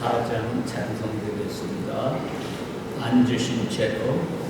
4장 찬송드리겠습니다. 앉으신 채로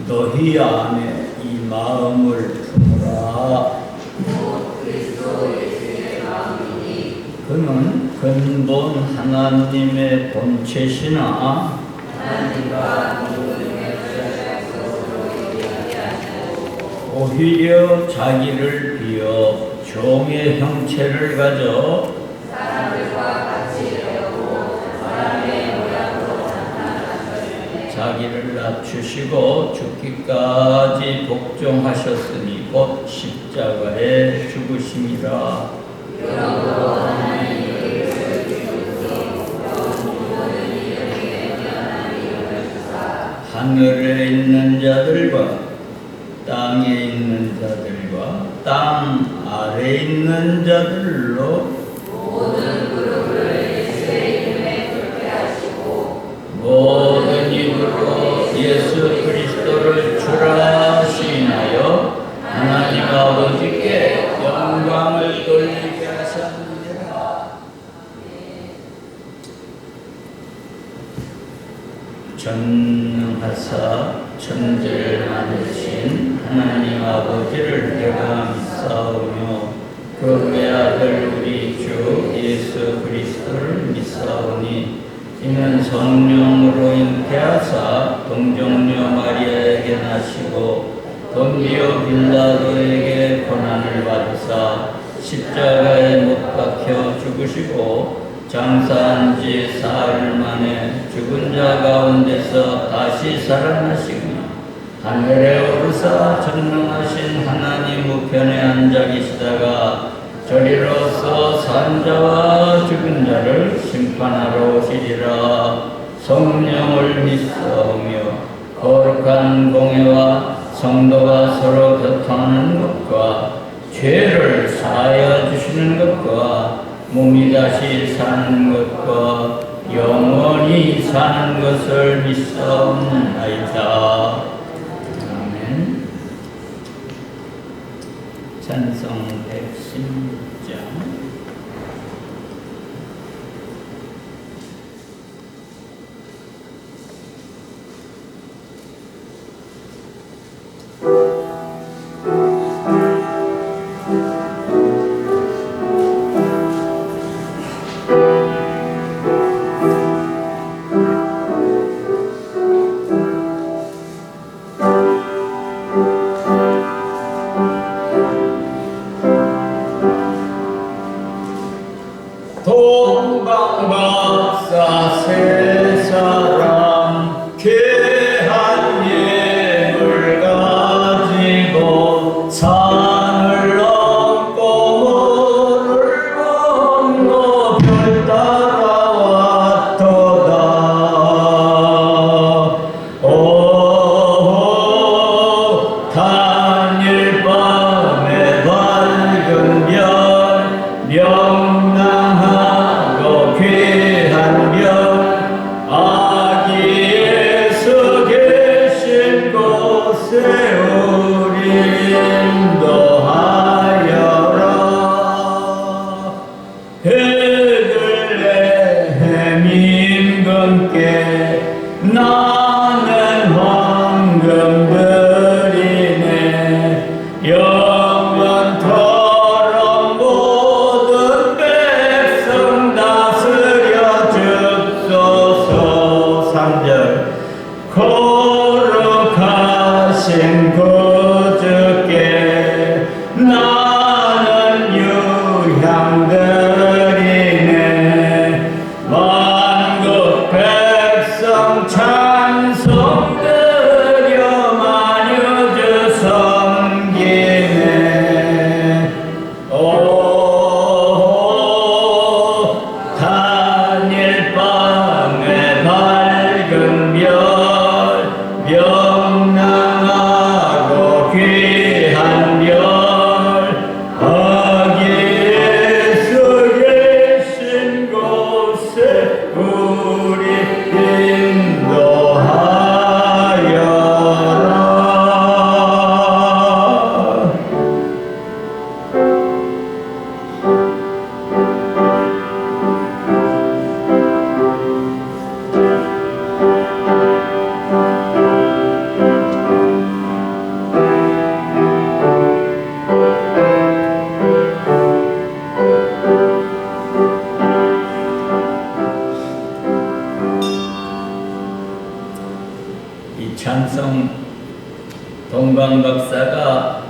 너희 안에 이 마음을 품으라. 그는 근본 하나님의 본체시나 오히려 자기를 비어 종의 형체를 가져 자기를 낮추시고 죽기까지 복종하셨으니 곧 십자가에 죽으심이라. 하늘에 있는 자들과 땅에 있는 자들과 땅 아래 있는 자들로 모든 입으로 예수 그리스도를 주라 시인하여 하나님 아버지께 영광을 돌리게 하셨느니라. 전능하사 천지를 만드신 하나님 아버지를 내가 믿사오며 그 외아들 우리 주 예수 그리스도를 믿사오니 이는 성령으로 잉태하사 동정녀 마리아에게 나시고 본디오 빌라도에게 고난을 받으사 십자가에 못 박혀 죽으시고 장사한 지 사흘 만에 죽은 자 가운데서 다시 살아나시며 하늘에 오르사 전능하신 하나님 우편에 앉아 계시다가 저리로서 산 자와 죽은 자를 심판하러 오시리라. 성령을 믿사오며 거룩한 공회와 성도가 서로 교통하는 것과 죄를 사하여 주시는 것과 몸이 다시 사는 것과 영원히 사는 것을 믿사옵나이다. 아멘. 찬송 116장. 거룩하신 구주께 나는 유향 드리네. 만국 백성 찬송 드려 만유주 섬기네. 오 단일 밤에 밝은 별 명랑하고 귀한 별 거기 예수 계신 곳에 우리 인도하여라. 이 찬송 동방 박사가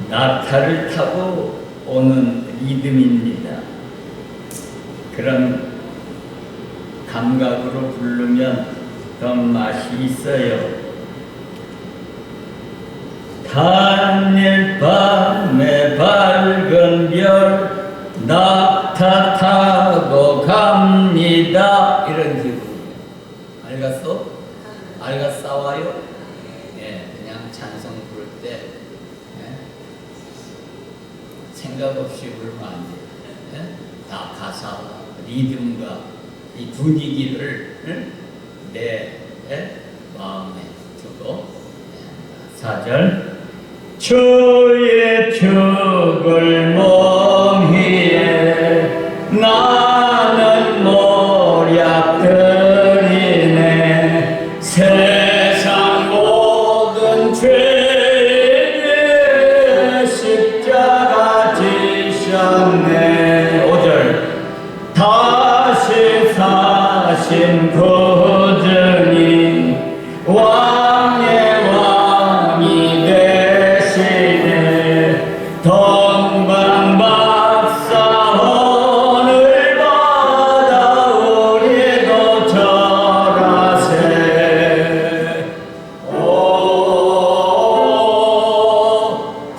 낙타를 타고 오는 리듬입니다. 그런 감각으로 부르면 더 맛이 있어요. 단일 밤에 밝은 별 낙타 타고 갑니다. 이런 기분이에요. 알겠어? 알겠사와요? 예, 그냥 찬송 부를 때 예? 생각 없이 부르면 안 돼요. 예? 다 가사와 리듬과 이 분위기를 내 마음에 두고 4절 주의 죽을 몸 위에 나는 모략 드리네. 세상 모든 죄의 십자가 지셨네. 5절 다시 사신 구주님 왕의 왕이 되시네. 동방 박사 오늘 받아 우리도 절하세. 오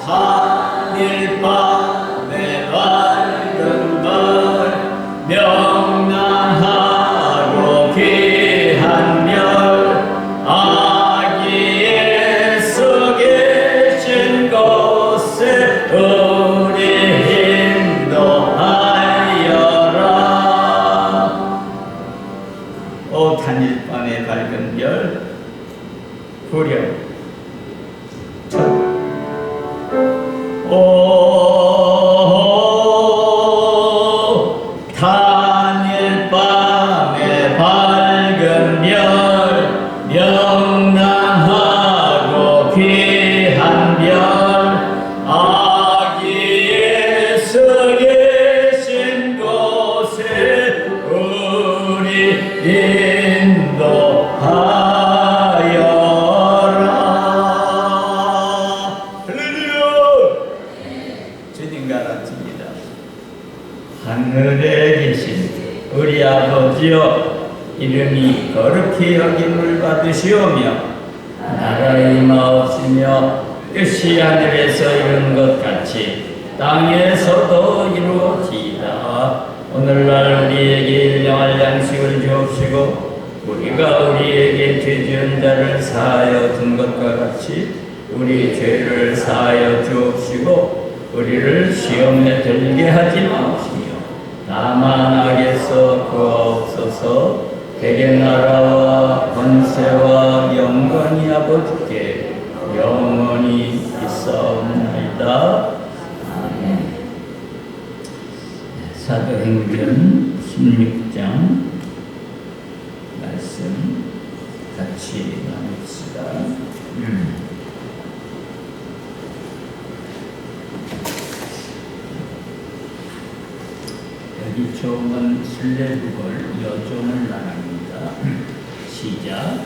단일 밤에 밝은 별 명랑하고 귀한 별 아기 예수 계신 곳에 우리 인도하여라. 오 단일 밤에 밝은 별 구령 오 단일 밤에 밝은 별 명랑하고 귀한 별 아기 예수 계신 곳에 우리 인도하여라. 할렐루야. 주님 가르칩니다. 하늘에 계신 우리 아버지여 이름이 거룩히 여김을 받으시오며 나라의 임하옵시며 뜻이 하늘에서 이룬 것 같이 땅에서도 이루어지이다. 오늘날 우리에게 일용할 양식을 주옵시고 우리가 우리에게 죄 지은 자를 사하여 준 것과 같이 우리 죄를 사하여 주옵시고 우리를 시험에 들게 하지 마옵시며 다만 악에서 구하옵소서. 대개 나라와 권세와 영광이 아버지께 영원히 있사옵나이다. 아멘. 사도행전 16장 말씀 같이 나눕시다. 여기 조은 순례국을 여종을 나눕니다. 시작.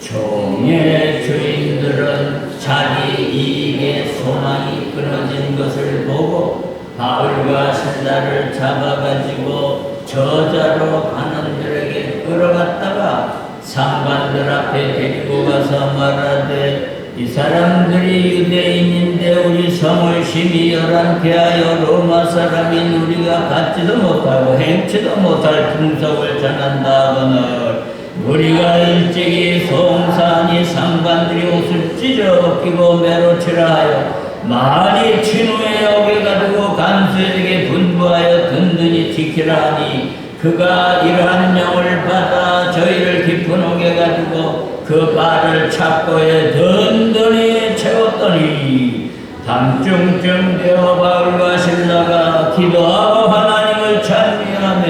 종의 주인들은 자기 이익에 소망이 끊어진 것을 보고 바울과 실라를 잡아가지고 저자로 관원들에게 끌어갔다가 상관들 앞에 데리고 가서 말하되, 이 사람들이 유대인인데 우리 성을 심히 열한케 하여 로마 사람인 우리가 갖지도 못하고 행치도 못할 풍속을 전한다 하거늘 우리가 일찍이 송사하니 상관들이 옷을 찢어 벗기고 매로치라 하여 많이 진후에 여겨 가지고 간수에게 분부하여 든든히 지키라 하니, 그가 이러한 명을 받아 저희를 깊은 옥에 가지고 그 발을 착고에 든든히 채웠더니, 밤중쯤 되어 바울과 실라가 기도하고 하나님을 찬미하며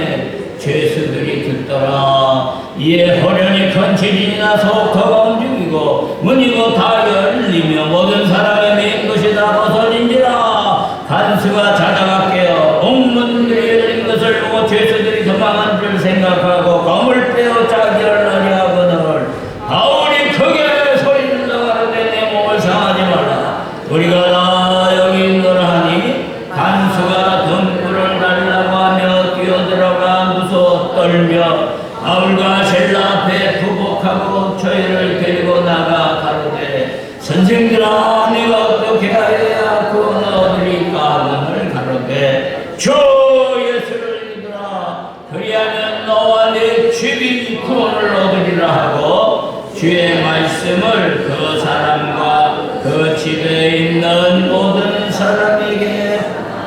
죄수들이 듣더라. 이에 호련히 큰 지진이 나서 터가 움직이고 문이고 다 열리며 모든 사람의 맨 것이 다 벗어진지라. 간수가 자다가 깨어 옥문들이 열린 것을 보고 죄수들이 도망한 줄 생각하고 검을 빼어 자기를 나리하거늘 바울이 크게 소리질러 가로되 내 몸을 상하지 마라. 우리가 다 여기 있노라 하니, 간수가 등불을 달라고 하며 뛰어들어가 무서워 떨며 바울과 실라 앞에 부복하고 저희를 데리고 나가 가로되, 선생들아 내가 어떻게 하여야 구원을 얻으리까 하거늘 가로되, 주 예수를 믿으라. 그리하면 너와 내 집이 구원을 얻으리라 하고 주의 말씀을 그 사람과 그 집에 있는 모든 사람에게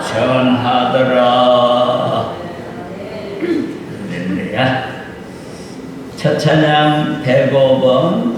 전하더라. 할렐루야. 첫 찬양 105번.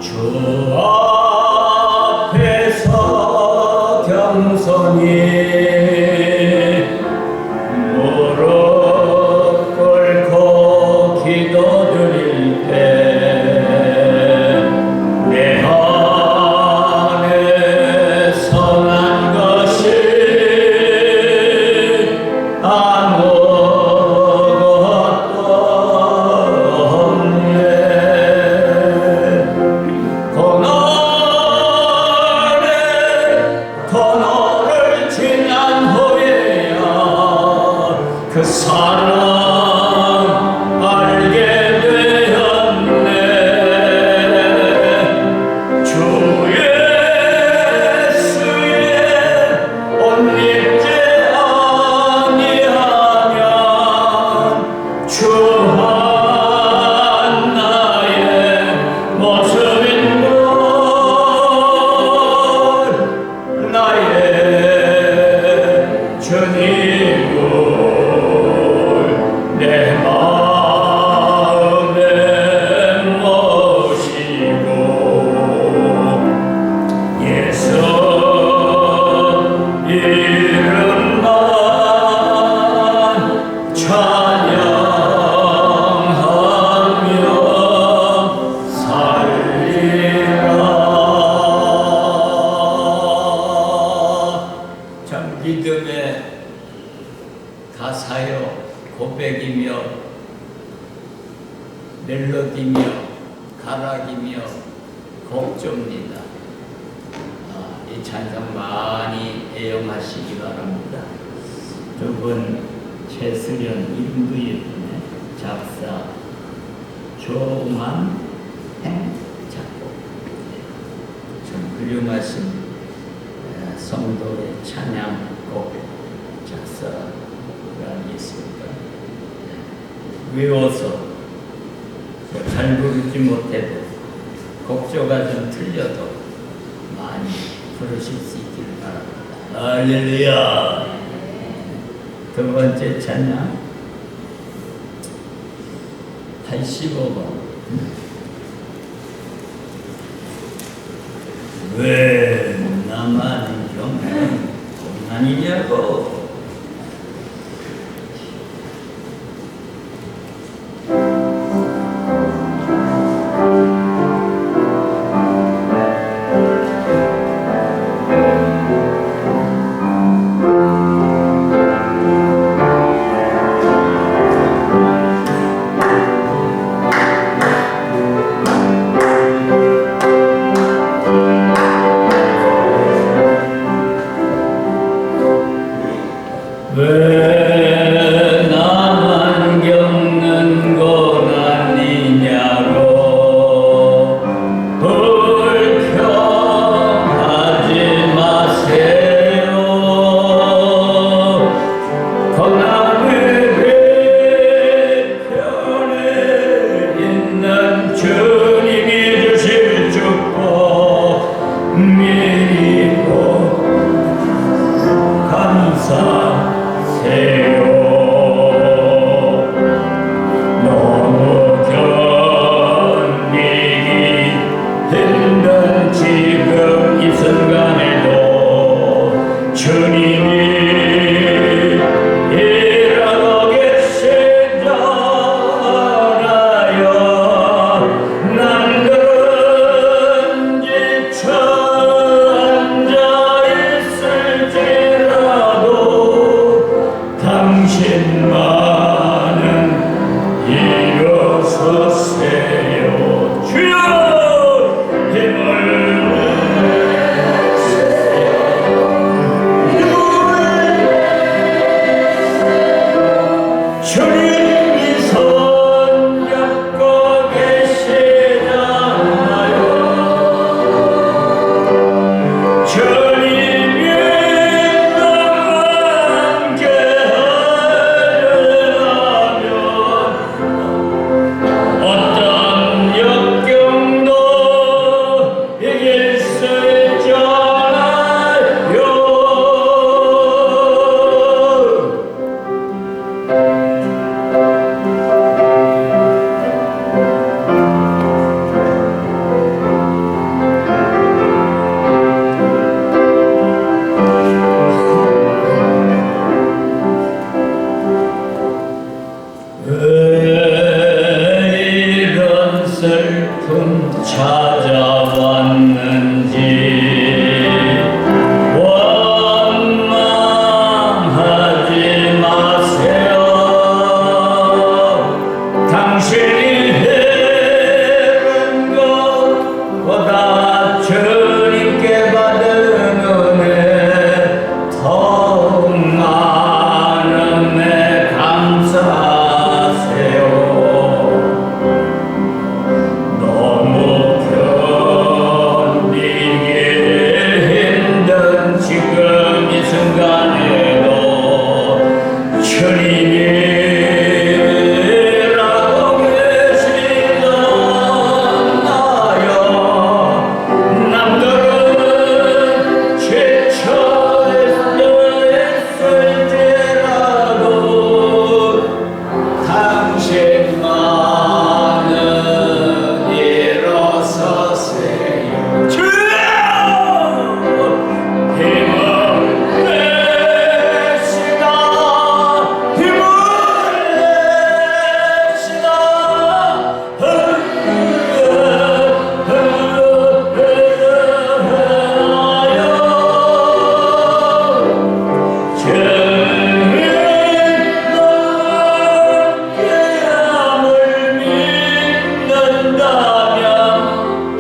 주 앞에서 겸손히 무릎 꿇고 기도드릴 때 내 안에 선한 것이 아무것도 없네. 고난을 지난 후에야 그 사랑 알게 되었네. 주 예수의 옷 입지 아니하면 주한 나의 모습인 나의 주님을 내 마음에 모시고 예수 이름만 찬양하며 살리라. 참 믿음의 가사요, 고백이며 멜로디며 가락이며 곡조입니다. 이 찬양 많이 애용하시기 바랍니다. 두 분 최수련 임두일분의 작사, 조만행 작곡. 참 훌륭하신 성도의 찬양곡 작사가 있습니다. 외워서 잘 부르지 못해도 곡조가 좀 틀려도 많이 부르실 수 있기를 바랍니다. 할렐루야. 두 번째 찬양 85번. 왜 나만 고난이냐고. 찾아왔는지 원망하지 마세요. 당신이 해는 것보다 주님께 받은 은혜 더욱 많은 내 감사하세요. 너무 견디기 힘든 지금 이 순간에도 주님이라고 계시잖아요. 남들은 지쳐있을지라도 당신만은 일어서세요. 주여! 힘을 내시다, 힘을 내시다.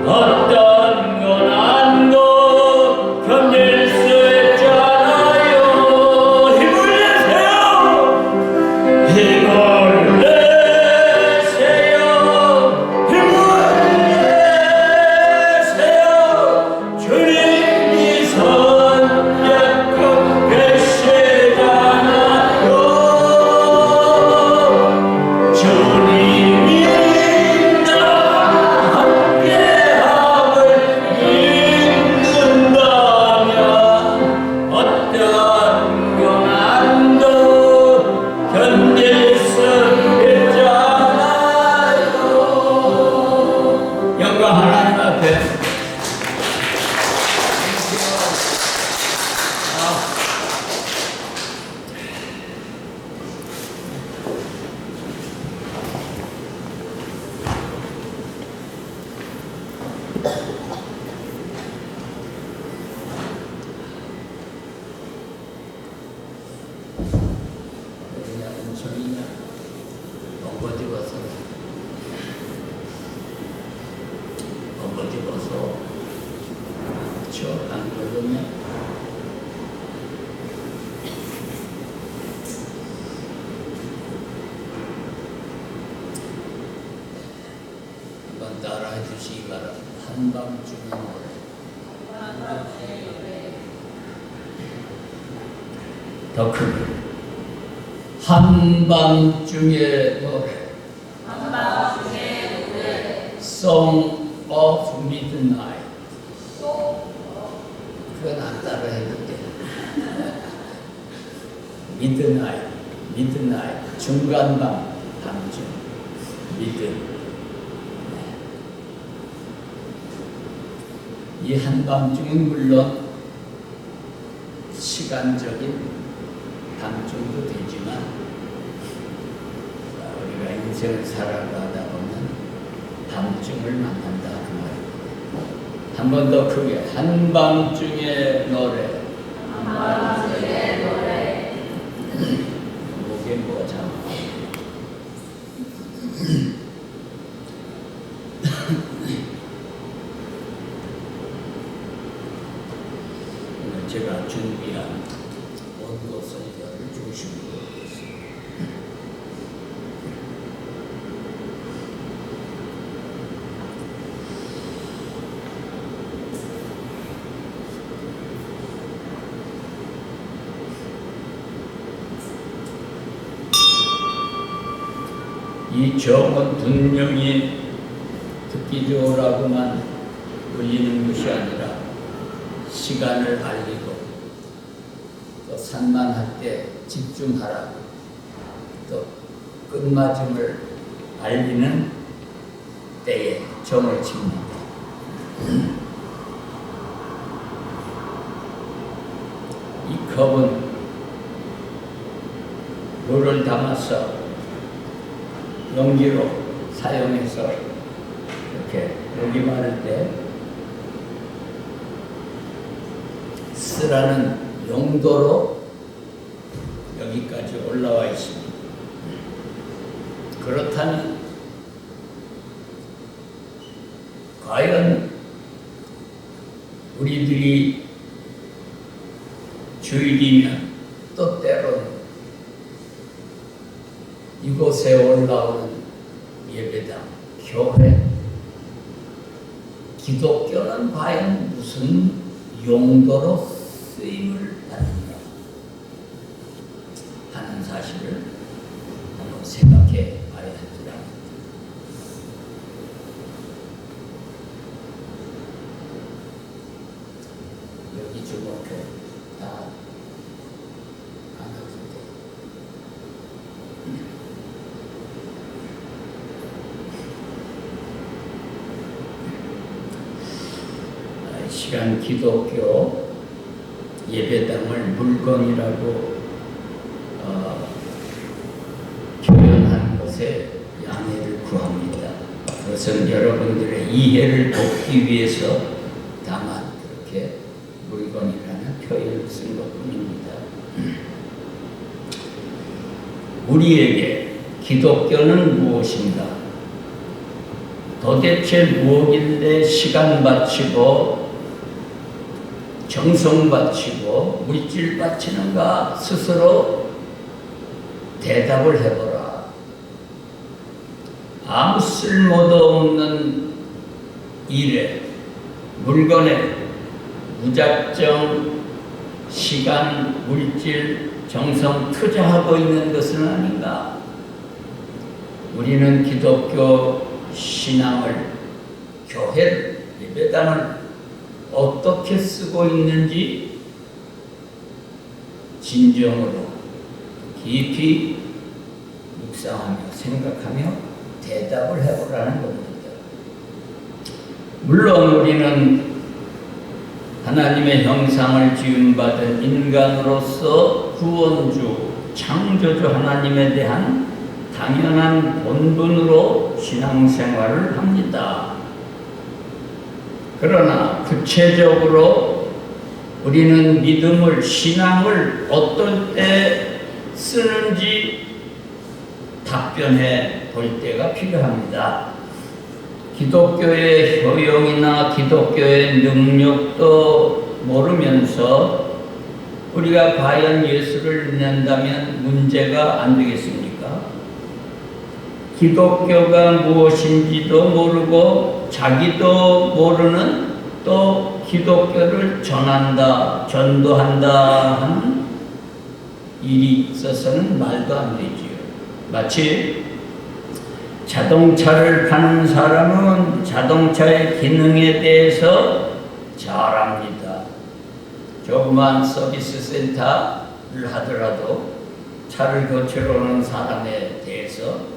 어떤 고난도 견딜 수 있잖아요. 힘을 내세요. 힘을 내세요. 힘을 내세요. 주님이 손잡고 계시잖아요. 주님이 나와 함께함을 믿는다면 어떤 고난도 견딜 수 있잖아요. 영광 하나님 앞에 그냥 은총이냐 엉거지 벗어 엉거지 벗어 저안 그러냐 한번 따라해 주시기 바랍니다. 한밤중에 노래 더 크게 한밤중에 노래 Song of Midnight. 그건 안 따라 해볼게. Midnight. 중간밤, 밤중. 이 한밤중은 물론 시간적인 밤중도 되지만 우리가 인생을 살아가다 보면 밤중을 만난다 그 말입니다. 한 번 더 크게 한밤중의 노래. 한밤중의 노래. 목에 뭐가 참. 오늘 제가 준비한 원고 설교를 중심으로 하겠습니다. 이 정은 분명히 듣기 좋으라고만 울리는 것이 아니라 시간을 알리고 또 산만할 때 집중하라고 또 끝마침을 알리는 때에 정을 칩니다. 이 컵은 물을 담아서 용기로 사용해서 이렇게 목이 마를 때 쓰라는 용도로 여기까지 올라와 있습니다. 그렇다면 과연 우리들이 주일이면 또 때로는 이곳에 올라오는 예배당, 교회, 기독교는 과연 무슨 용도로 쓰임을 받는가 하는 사실을 한번 생각해 봐야 합니다. 여기 주목해 다 안하던데 시간 기독교 예배당을 물건이라고 표현한 것에 양해를 구합니다. 그것은 여러분들의 이해를 돕기 위해서 다만 그렇게 물건이라는 표현을 쓴 것뿐입니다. 우리에게 기독교는 무엇인가? 도대체 무엇인데 시간 바치고 정성 바치고 물질 바치는가? 스스로 대답을 해보라. 아무 쓸모도 없는 일에, 물건에 무작정 시간, 물질, 정성 투자하고 있는 것은 아닌가? 우리는 기독교 신앙을, 교회를, 예배당을 어떻게 쓰고 있는지 진정으로 깊이 묵상하며 생각하며 대답을 해보라는 겁니다. 물론 우리는 하나님의 형상을 지음받은 인간으로서 구원주, 창조주 하나님에 대한 당연한 본분으로 신앙생활을 합니다. 그러나 구체적으로 우리는 믿음을, 신앙을 어떨 때 쓰는지 답변해 볼 때가 필요합니다. 기독교의 효용이나 기독교의 능력도 모르면서 우리가 과연 예수를 믿는다면 문제가 안 되겠습니까? 기독교가 무엇인지도 모르고 자기도 모르는 또 기독교를 전한다, 전도한다 하는 일이 있어서는 말도 안 되지요. 마치 자동차를 파는 사람은 자동차의 기능에 대해서 잘 압니다. 조그만 서비스 센터를 하더라도 차를 고치러 오는 사람에 대해서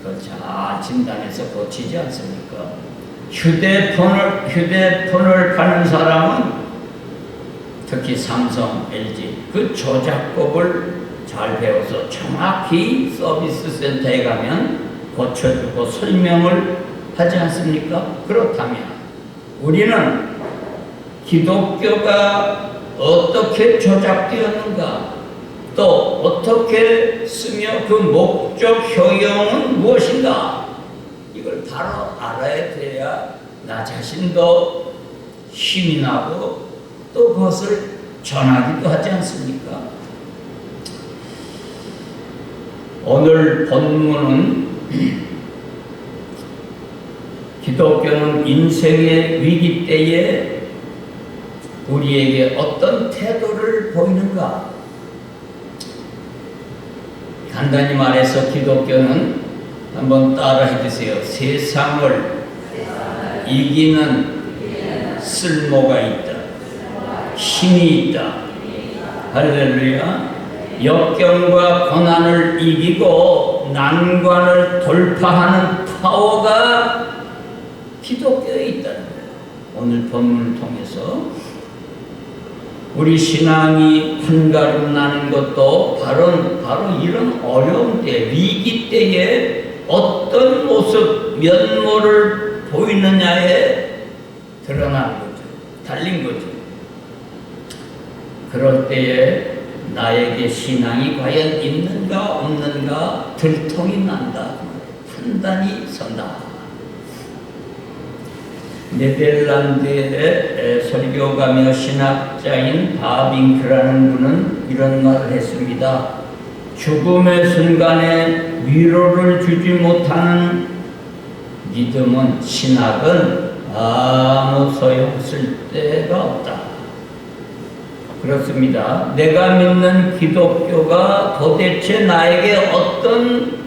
그걸 잘 진단해서 고치지 않습니까? 휴대폰을 파는 사람은 특히 삼성, LG 그 조작법을 잘 배워서 정확히 서비스 센터에 가면 고쳐주고 설명을 하지 않습니까? 그렇다면 우리는 기독교가 어떻게 조작되었는가, 또 어떻게 쓰며 그 목적 효용은 무엇인가, 이걸 바로 알아야 돼야 나 자신도 힘이 나고 또 그것을 전하기도 하지 않습니까? 오늘 본문은 기독교는 인생의 위기 때에 우리에게 어떤 태도를 보이는가? 간단히 말해서 기독교는 한번 따라해 주세요. 세상을 이기는 쓸모가 있다. 힘이 있다. 할렐루야. 역경과 고난을 이기고 난관을 돌파하는 파워가 기독교에 있다는 거예요. 오늘 본문을 통해서 우리 신앙이 한가름 나는 것도 바로 이런 어려운 때, 위기 때에 어떤 모습, 면모를 보이느냐에 드러나는 거죠. 달린 거죠. 그럴 때에 나에게 신앙이 과연 있는가 없는가 들통이 난다. 판단이 선다. 네덜란드의 설교가며 신학자인 바빙크라는 분은 이런 말을 했습니다. 죽음의 순간에 위로를 주지 못하는 믿음은, 신학은 아무 소용 쓸데가 없다. 그렇습니다. 내가 믿는 기독교가 도대체 나에게 어떤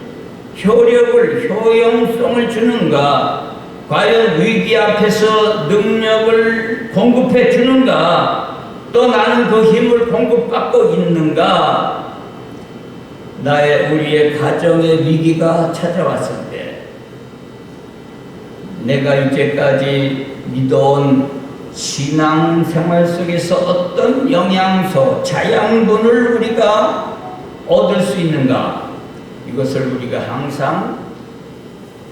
효력을, 효용성을 주는가? 과연 위기 앞에서 능력을 공급해 주는가? 또 나는 그 힘을 공급받고 있는가? 우리의 가정의 위기가 찾아왔을 때 내가 이제까지 믿어온 신앙생활 속에서 어떤 영양소, 자양분을 우리가 얻을 수 있는가? 이것을 우리가 항상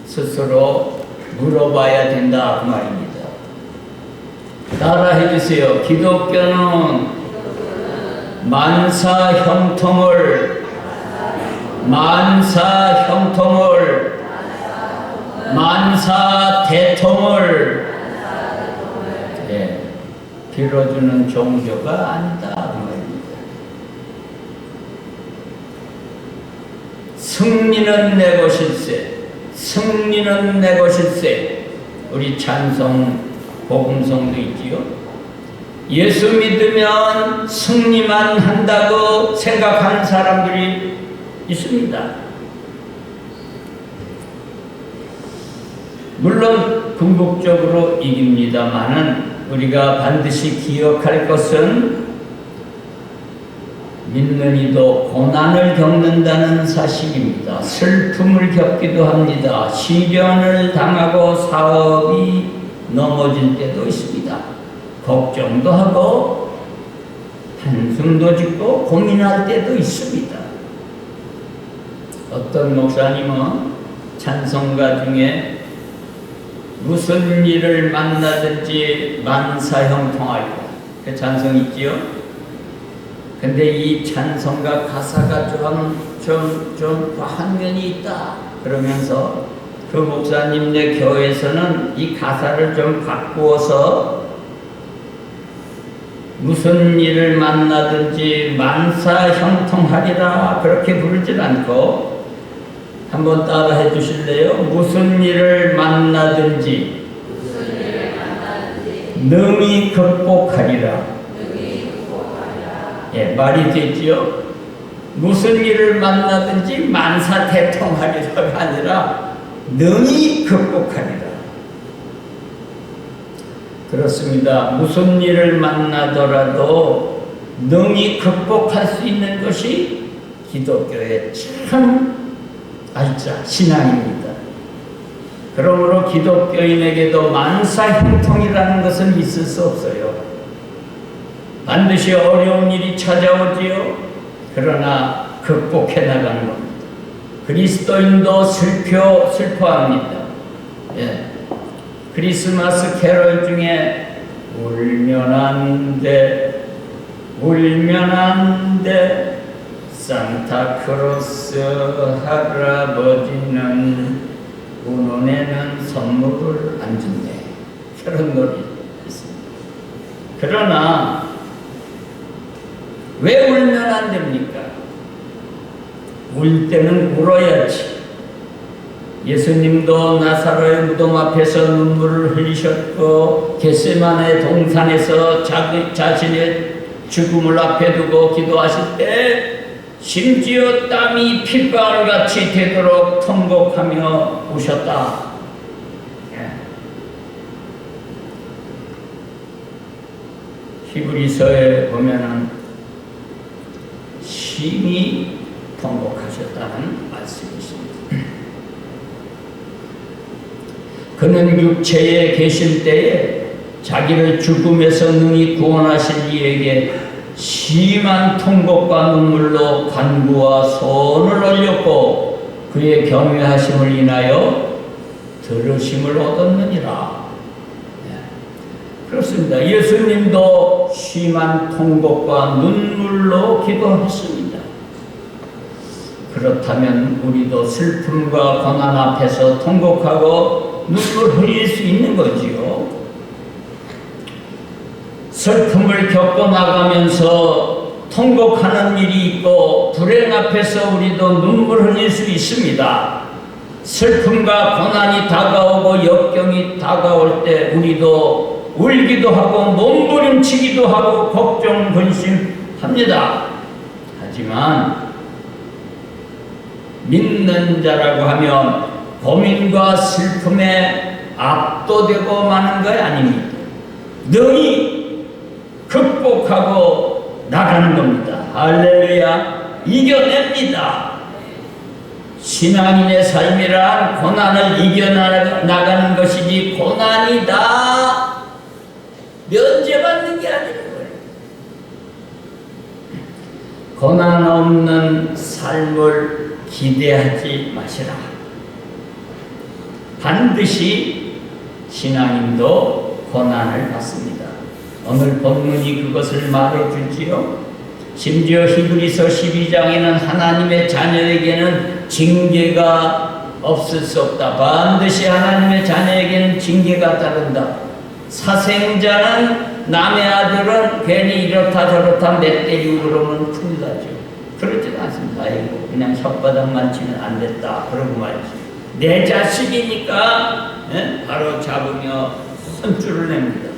스스로 물어봐야 된다 그 말입니다. 따라해 주세요. 기독교는 만사 형통을 만사 대통을 빌어주는 종교가 아니다 그 말입니다. 승리는 내 것일세, 승리는 내 것일세. 우리 찬송 복음성도 있지요. 예수 믿으면 승리만 한다고 생각하는 사람들이 있습니다. 물론 궁극적으로 이깁니다마는 우리가 반드시 기억할 것은 믿는 이도 고난을 겪는다는 사실입니다. 슬픔을 겪기도 합니다. 시련을 당하고 사업이 넘어질 때도 있습니다. 걱정도 하고 한숨도 짓고 고민할 때도 있습니다. 어떤 목사님은 찬송가 중에 무슨 일을 만나든지 만사형통하리라 그 찬송 있지요? 근데 이 찬송가 가사가 좀 과한 면이 있다 그러면서 그 목사님네 교회에서는 이 가사를 좀 바꾸어서 무슨 일을 만나든지 만사형통하리라 그렇게 부르질 않고 한번 따라 해주실래요? 무슨 일을 만나든지 능히 극복하리라. 예, 말이 됐지요? 무슨 일을 만나든지 만사대통하리라가 아니라 능히 극복하리라. 그렇습니다. 무슨 일을 만나더라도 능히 극복할 수 있는 것이 기독교의 참 알짜 신앙입니다. 그러므로 기독교인에게도 만사형통이라는 것은 있을 수 없어요. 반드시 어려운 일이 찾아오지요. 그러나 극복해 나가는 겁니다. 그리스도인도 슬퍼합니다. 예. 크리스마스 캐럴 중에 울면 안 돼 산타크로스 할아버지는 운운에는 선물을 안 준대. 그런 노래 있습니다. 그러나 왜 울면 안 됩니까? 울 때는 울어야지. 예수님도 나사로의 무덤 앞에서 눈물을 흘리셨고 겟세마네 동산에서 자신의 죽음을 앞에 두고 기도하실 때 심지어 땀이 핏방울같이 되도록 통곡하며 우셨다. 히브리서에 보면은 심히 통곡하셨다는 말씀이 있습니다. 그는 육체에 계실 때에 자기를 죽음에서 능히 구원하실 이에게 심한 통곡과 눈물로 간구와 소원을 올렸고 그의 경외하심을 인하여 들으심을 얻었느니라. 그렇습니다. 예수님도 심한 통곡과 눈물로 기도했습니다. 그렇다면 우리도 슬픔과 고난 앞에서 통곡하고 눈물 흘릴 수 있는 거지요. 슬픔을 겪고 나가면서 통곡하는 일이 있고 불행 앞에서 우리도 눈물 흘릴 수 있습니다. 슬픔과 고난이 다가오고 역경이 다가올 때 우리도 울기도 하고 몸부림치기도 하고 걱정 근심합니다. 하지만 믿는 자라고 하면 고민과 슬픔에 압도되고 마는 것 아닙니다. 능히 극복하고 나가는 겁니다. 할렐루야. 이겨냅니다. 신앙인의 삶이란 고난을 이겨나가는 것이지 고난이 다 면제받는 게 아니는 거예요. 고난 없는 삶을 기대하지 마시라. 반드시 신앙인도 고난을 받습니다. 오늘 본문이 그것을 말해주지요. 심지어 히브리서 12장에는 하나님의 자녀에게는 징계가 없을 수 없다. 반드시 하나님의 자녀에게는 징계가 따른다. 사생자는 남의 아들은 괜히 이렇다 저렇다 몇 때리고 그러면 큰일 나죠. 그렇지도 않습니다. 아이고 그냥 혓바닥만 치면 안 됐다 그러고 말이죠. 내 자식이니까 바로 잡으며 혼쭐을 냅니다.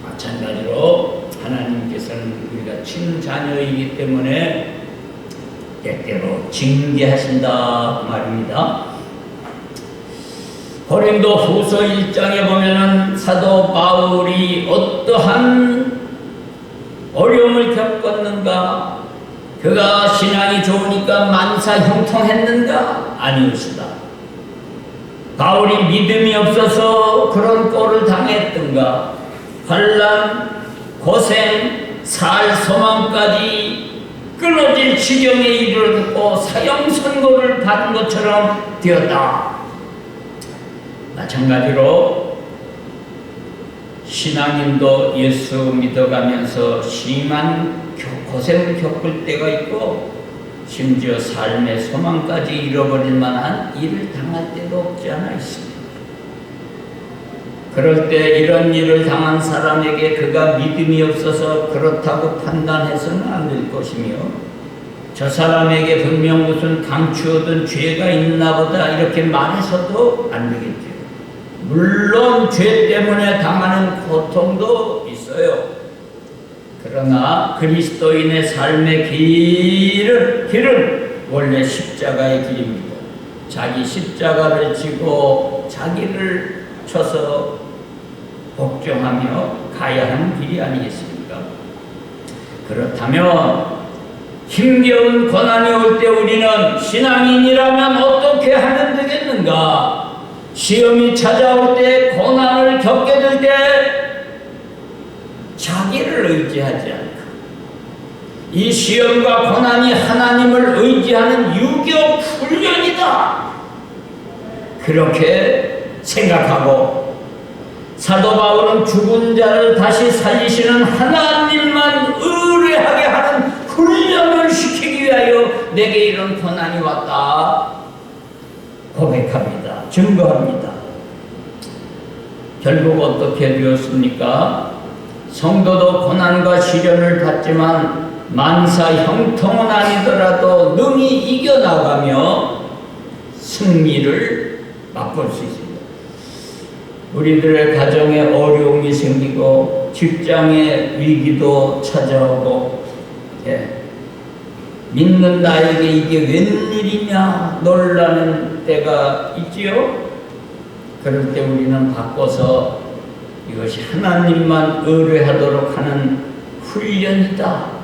마찬가지로 하나님께서는 우리가 친자녀이기 때문에 때때로 징계하신다 그 말입니다. 고린도 후서 1장에 보면은 사도 바울이 어떠한 어려움을 겪었는가? 그가 신앙이 좋으니까 만사 형통했는가? 아니었다. 바울이 믿음이 없어서 그런 꼴을 당했던가? 환난, 고생, 살 소망까지 끊어질 지경에 이르렀고 사형 선고를 받은 것처럼 되었다. 마찬가지로 신앙인도 예수 믿어가면서 심한 고생을 겪을 때가 있고 심지어 삶의 소망까지 잃어버릴 만한 일을 당할 때도 없지 않아 있습니다. 그럴 때 이런 일을 당한 사람에게 그가 믿음이 없어서 그렇다고 판단해서는 안 될 것이며 저 사람에게 분명 무슨 감추어둔 죄가 있나 보다 이렇게 말해서도 안 되겠죠. 물론 죄 때문에 당하는 고통도 있어요. 그러나 그리스도인의 삶의 길은 원래 십자가의 길입니다. 자기 십자가를 지고 자기를 쳐서 복종하며 가야 하는 길이 아니겠습니까? 그렇다면 힘겨운 고난이 올 때 우리는 신앙인이라면 어떻게 하면 되겠는가? 시험이 찾아올 때 고난을 겪게 될 때 자기를 의지하지 않고 이 시험과 고난이 하나님을 의지하는 유격 훈련이다. 그렇게 생각하고 사도 바울은 죽은 자를 다시 살리시는 하나님만 의뢰하게 하는 훈련을 시키기 위하여 내게 이런 고난이 왔다 고백합니다. 증거합니다. 결국 어떻게 되었습니까? 성도도 고난과 시련을 받지만 만사 형통은 아니더라도 능히 이겨나가며 승리를 맛볼 수 있습니다. 우리들의 가정에 어려움이 생기고 직장에 위기도 찾아오고 믿는 나에게 이게 웬일이냐 놀라는 때가 있지요. 그럴 때 우리는 바꿔서 이것이 하나님만 의뢰하도록 하는 훈련이다.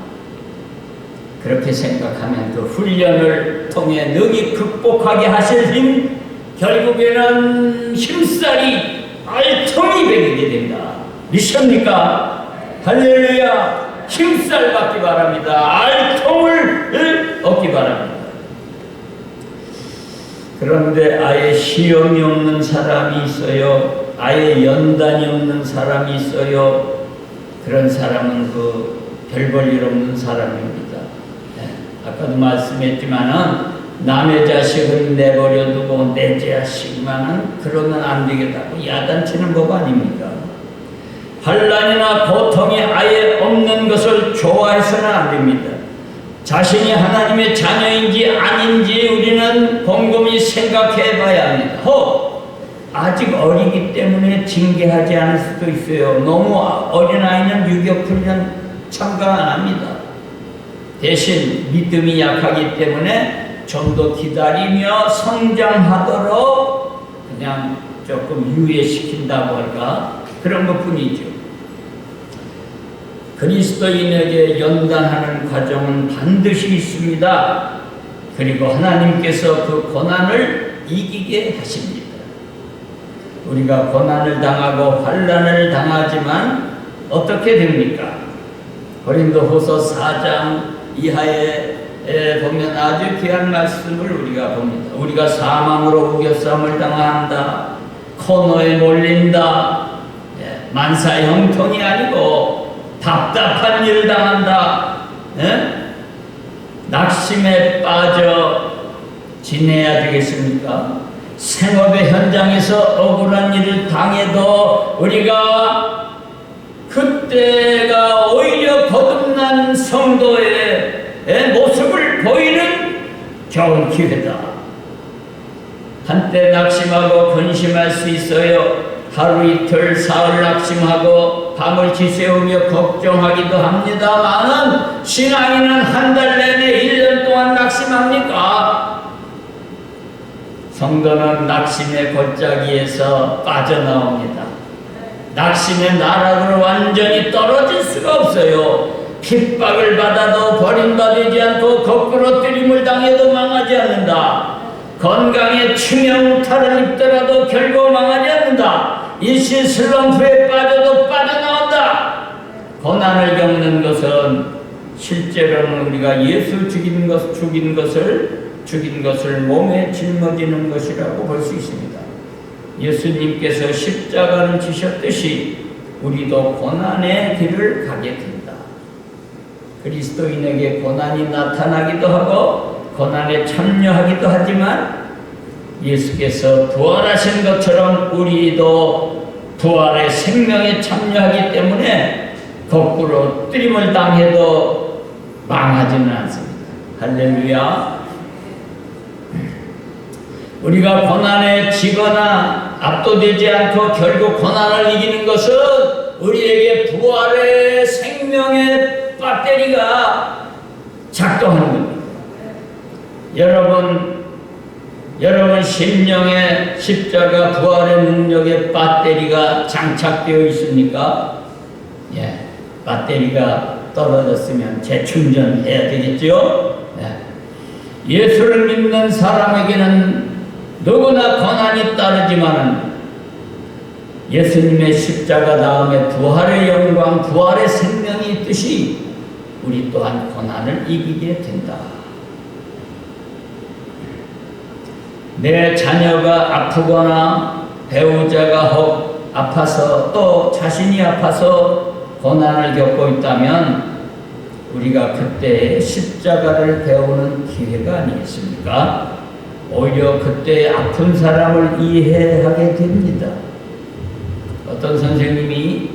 그렇게 생각하면 그 훈련을 통해 능히 극복하게 하실 힘, 결국에는 힘살이 알통이 배기게 된다. 믿습니까? 할렐루야! 힘살 받기 바랍니다. 알통을 얻기 바랍니다. 그런데 아예 시험이 없는 사람이 있어요. 아예 연단이 없는 사람이 있어요. 그런 사람은 별 볼 일 없는 사람입니다. 아까도 말씀했지만은 남의 자식은 내버려 두고 내 자식만은 그러면 안 되겠다고 야단치는 법 아닙니까? 환난이나 고통이 아예 없는 것을 좋아해서는 안 됩니다. 자신이 하나님의 자녀인지 아닌지 우리는 곰곰이 생각해 봐야 합니다. 아직 어리기 때문에 징계하지 않을 수도 있어요. 너무 어린아이는 유격훈련 참가 안 합니다. 대신 믿음이 약하기 때문에 좀 더 기다리며 성장하도록 그냥 조금 유예시킨다고 할까? 그런 것 뿐이죠. 그리스도인에게 연단하는 과정은 반드시 있습니다. 그리고 하나님께서 그 고난을 이기게 하십니다. 우리가 고난을 당하고 환난을 당하지만 어떻게 됩니까? 고린도후서 4장 이하에 보면 아주 귀한 말씀을 우리가 봅니다. 우리가 사망으로 우겨싸움을 당한다. 코너에 몰린다. 만사 형통이 아니고 답답한 일을 당한다. 낙심에 빠져 지내야 되겠습니까? 생업의 현장에서 억울한 일을 당해도 우리가 그때가 오히려 거듭난 성도의 모습을 보이는 좋은 기회다. 한때 낙심하고 근심할 수 있어요. 하루 이틀 사흘 낙심하고 밤을 지새우며 걱정하기도 합니다만은 신앙인은 한 달 내내 1년 동안 낙심합니까? 성도는 낙심의 골짜기에서 빠져나옵니다. 낙심의 나락으로 완전히 떨어질 수가 없어요. 핍박을 받아도 버림받지 않고 거꾸로 뜨림을 당해도 망하지 않는다. 건강에 치명타를 입더라도 결국 망하지 않는다. 일시 슬럼프에 빠져도 빠져나온다. 고난을 겪는 것은 실제로는 우리가 예수 죽인 것을 몸에 짊어지는 것이라고 볼 수 있습니다. 예수님께서 십자가를 지셨듯이 우리도 고난의 길을 가게 된다. 그리스도인에게 고난이 나타나기도 하고 고난에 참여하기도 하지만 예수께서 부활하신 것처럼 우리도 부활의 생명에 참여하기 때문에 거꾸로 뜨림을 당해도 망하지는 않습니다. 할렐루야. 우리가 고난에 지거나 압도되지 않고 결국 고난을 이기는 것은 우리에게 부활의 생명의 배터리가 작동하는 겁니다. 여러분 심령에 십자가 부활의 능력의 배터리가 장착되어 있습니까? 배터리가 떨어졌으면 재충전해야 되겠죠? 예수를 믿는 사람에게는 누구나 고난이 따르지만은 예수님의 십자가 다음에 부활의 영광, 부활의 생명이 있듯이 우리 또한 고난을 이기게 된다. 내 자녀가 아프거나 배우자가 혹 아파서 또 자신이 아파서 고난을 겪고 있다면 우리가 그때 십자가를 배우는 기회가 아니겠습니까? 오히려 그때 아픈 사람을 이해하게 됩니다. 어떤 선생님이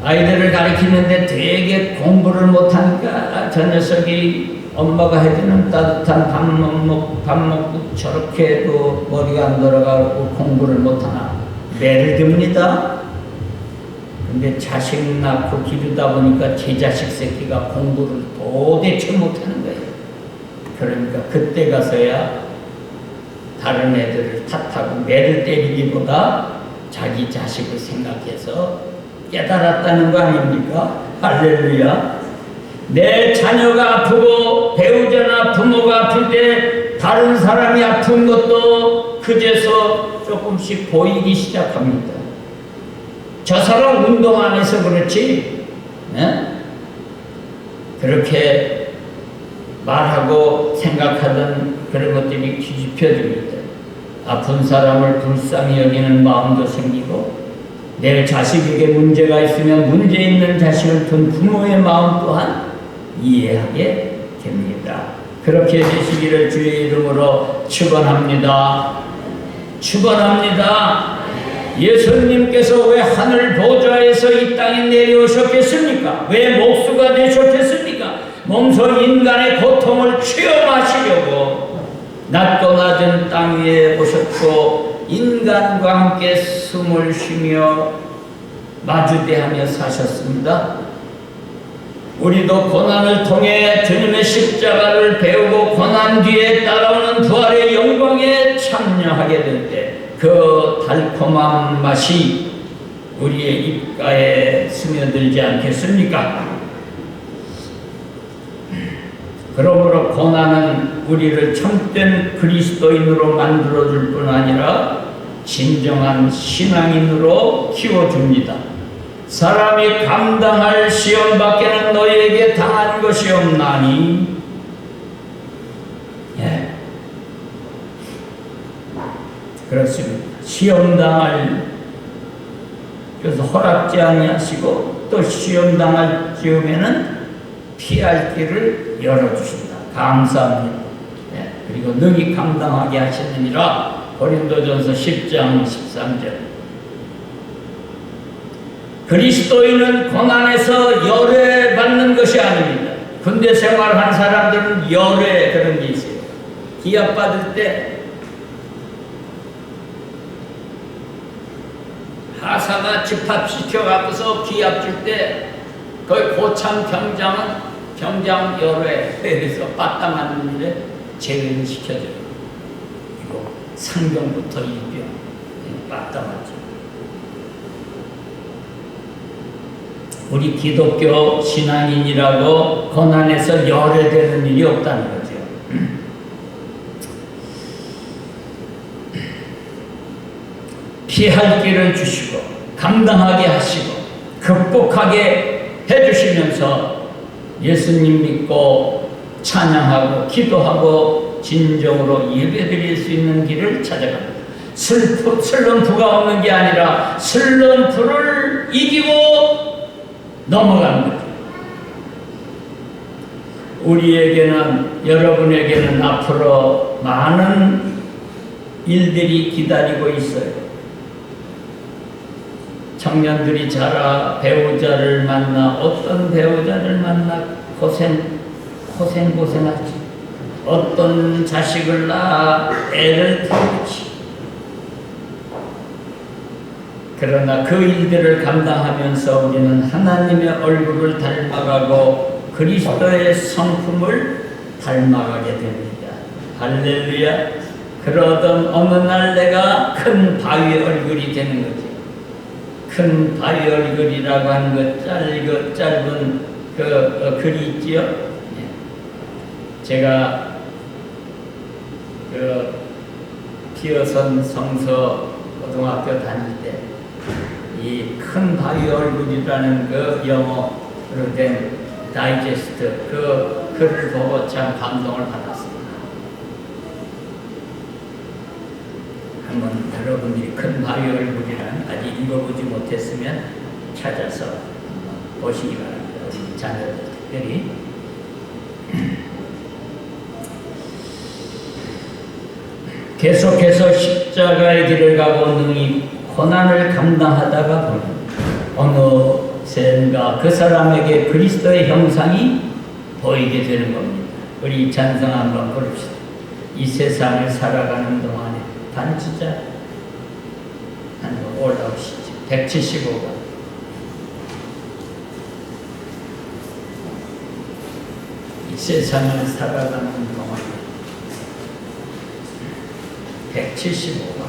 아이들을 가르치는데 되게 공부를 못하니까 저 녀석이 엄마가 해주는 따뜻한 밥 먹고 저렇게 해도 머리가 안 돌아가고 공부를 못하나 매를 듭니다. 근데 자식 낳고 기르다 보니까 제 자식 새끼가 공부를 도대체 못하는 거예요. 그러니까 그때 가서야 다른 애들을 탓하고 매를 때리기보다 자기 자식을 생각해서 깨달았다는 거 아닙니까? 할렐루야. 내 자녀가 아프고 배우자나 부모가 아플 때 다른 사람이 아픈 것도 그제서 조금씩 보이기 시작합니다. 저 사람 운동 안 해서 그렇지? 그렇게 말하고 생각하던 그런 것들이 뒤집혀집니다. 아픈 사람을 불쌍히 여기는 마음도 생기고 내 자식에게 문제가 있으면 문제 있는 자식을 둔 부모의 마음 또한 이해하게 됩니다. 그렇게 되시기를 주의 이름으로 축원합니다. 축원합니다. 예수님께서 왜 하늘 보좌에서 이 땅에 내려오셨겠습니까? 왜 목수가 되셨겠습니까? 몸소 인간의 고통을 체험하시려고 낮고 낮은 땅 위에 오셨고 인간과 함께 숨을 쉬며 마주대하며 사셨습니다. 우리도 고난을 통해 주님의 십자가를 배우고 고난 뒤에 따라오는 부활의 영광에 참여하게 될 때 그 달콤한 맛이 우리의 입가에 스며들지 않겠습니까? 그러므로 고난은 우리를 참된 그리스도인으로 만들어줄 뿐 아니라 진정한 신앙인으로 키워줍니다. 사람이 감당할 시험 밖에는 너희에게 당한 것이 없나니. 예. 그렇습니다. 시험 당할, 그래서 허락지 아니하시고 또 시험 당할 즈음에는 피할 길을 열어주신다. 감사합니다. 예. 그리고 능히 감당하게 하시느니라. 고린도전서 10장 13절. 그리스도인은 고난에서 열애받는 것이 아닙니다. 군대 생활한 사람들은 열애 그런 게 있어요. 기합 받을 때 하사가 집합시켜 갖고서 기합 줄 때 거기 고참 병장 열애 그래서 빠따 맞는데 제외를 시켜줘요. 그리고 상병부터 일병 빠따 맞죠. 우리 기독교 신앙인이라고 고난에서 열애되는 일이 없다는 거죠. 피할 길을 주시고 감당하게 하시고 극복하게 해주시면서 예수님 믿고 찬양하고 기도하고 진정으로 예배드릴 수 있는 길을 찾아갑니다. 슬럼프가 없는 게 아니라 슬럼프를 이기고 넘어가는 거죠. 우리에게는, 여러분에게는 앞으로 많은 일들이 기다리고 있어요. 청년들이 자라 배우자를 만나, 어떤 배우자를 만나 고생하지. 어떤 자식을 낳아 애를 키우지. 그러나 그 일들을 감당하면서 우리는 하나님의 얼굴을 닮아가고 그리스도의 성품을 닮아가게 됩니다. 할렐루야. 그러던 어느 날 내가 큰 바위 얼굴이 되는 거지. 큰 바위 얼굴이라고 하는 것 짧은 글이 있지요. 제가 피어선 성서 고등학교 다닐 때 이 큰 바위 얼굴이라는 그 영어로 된 다이제스트 그 글을 보고 참 감동을 받았습니다. 한번 여러분들이 큰 바위 얼굴이라는 아직 읽어보지 못했으면 찾아서 보시기 바랍니다. 우리 자녀들 특별히. 계속해서 십자가의 길을 가고 능히 고난을 감당하다가 보니 어느샌가 그 사람에게 그리스도의 형상이 보이게 되는 겁니다. 우리 찬송 한번 부릅시다. 이 세상을 살아가는 동안에 반주자 한번 올라오시죠. 175번. 이 세상을 살아가는 동안에 175번.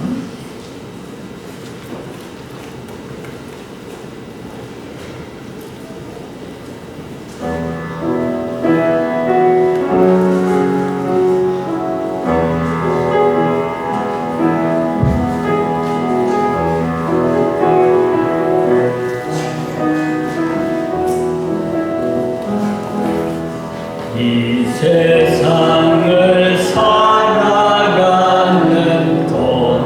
이 세상을 살아가는 동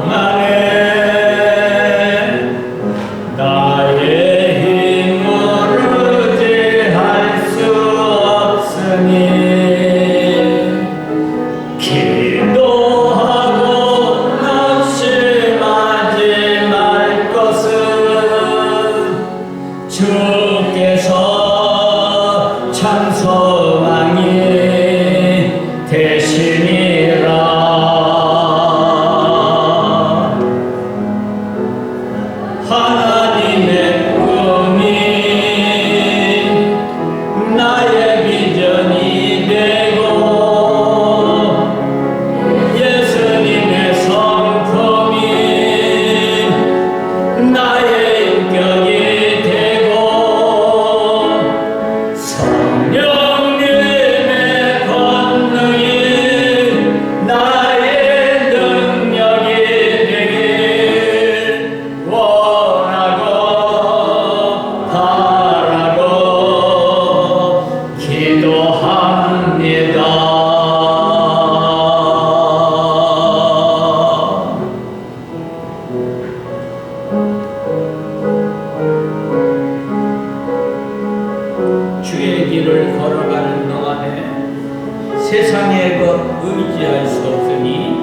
세상의 것 의지할 수 없으니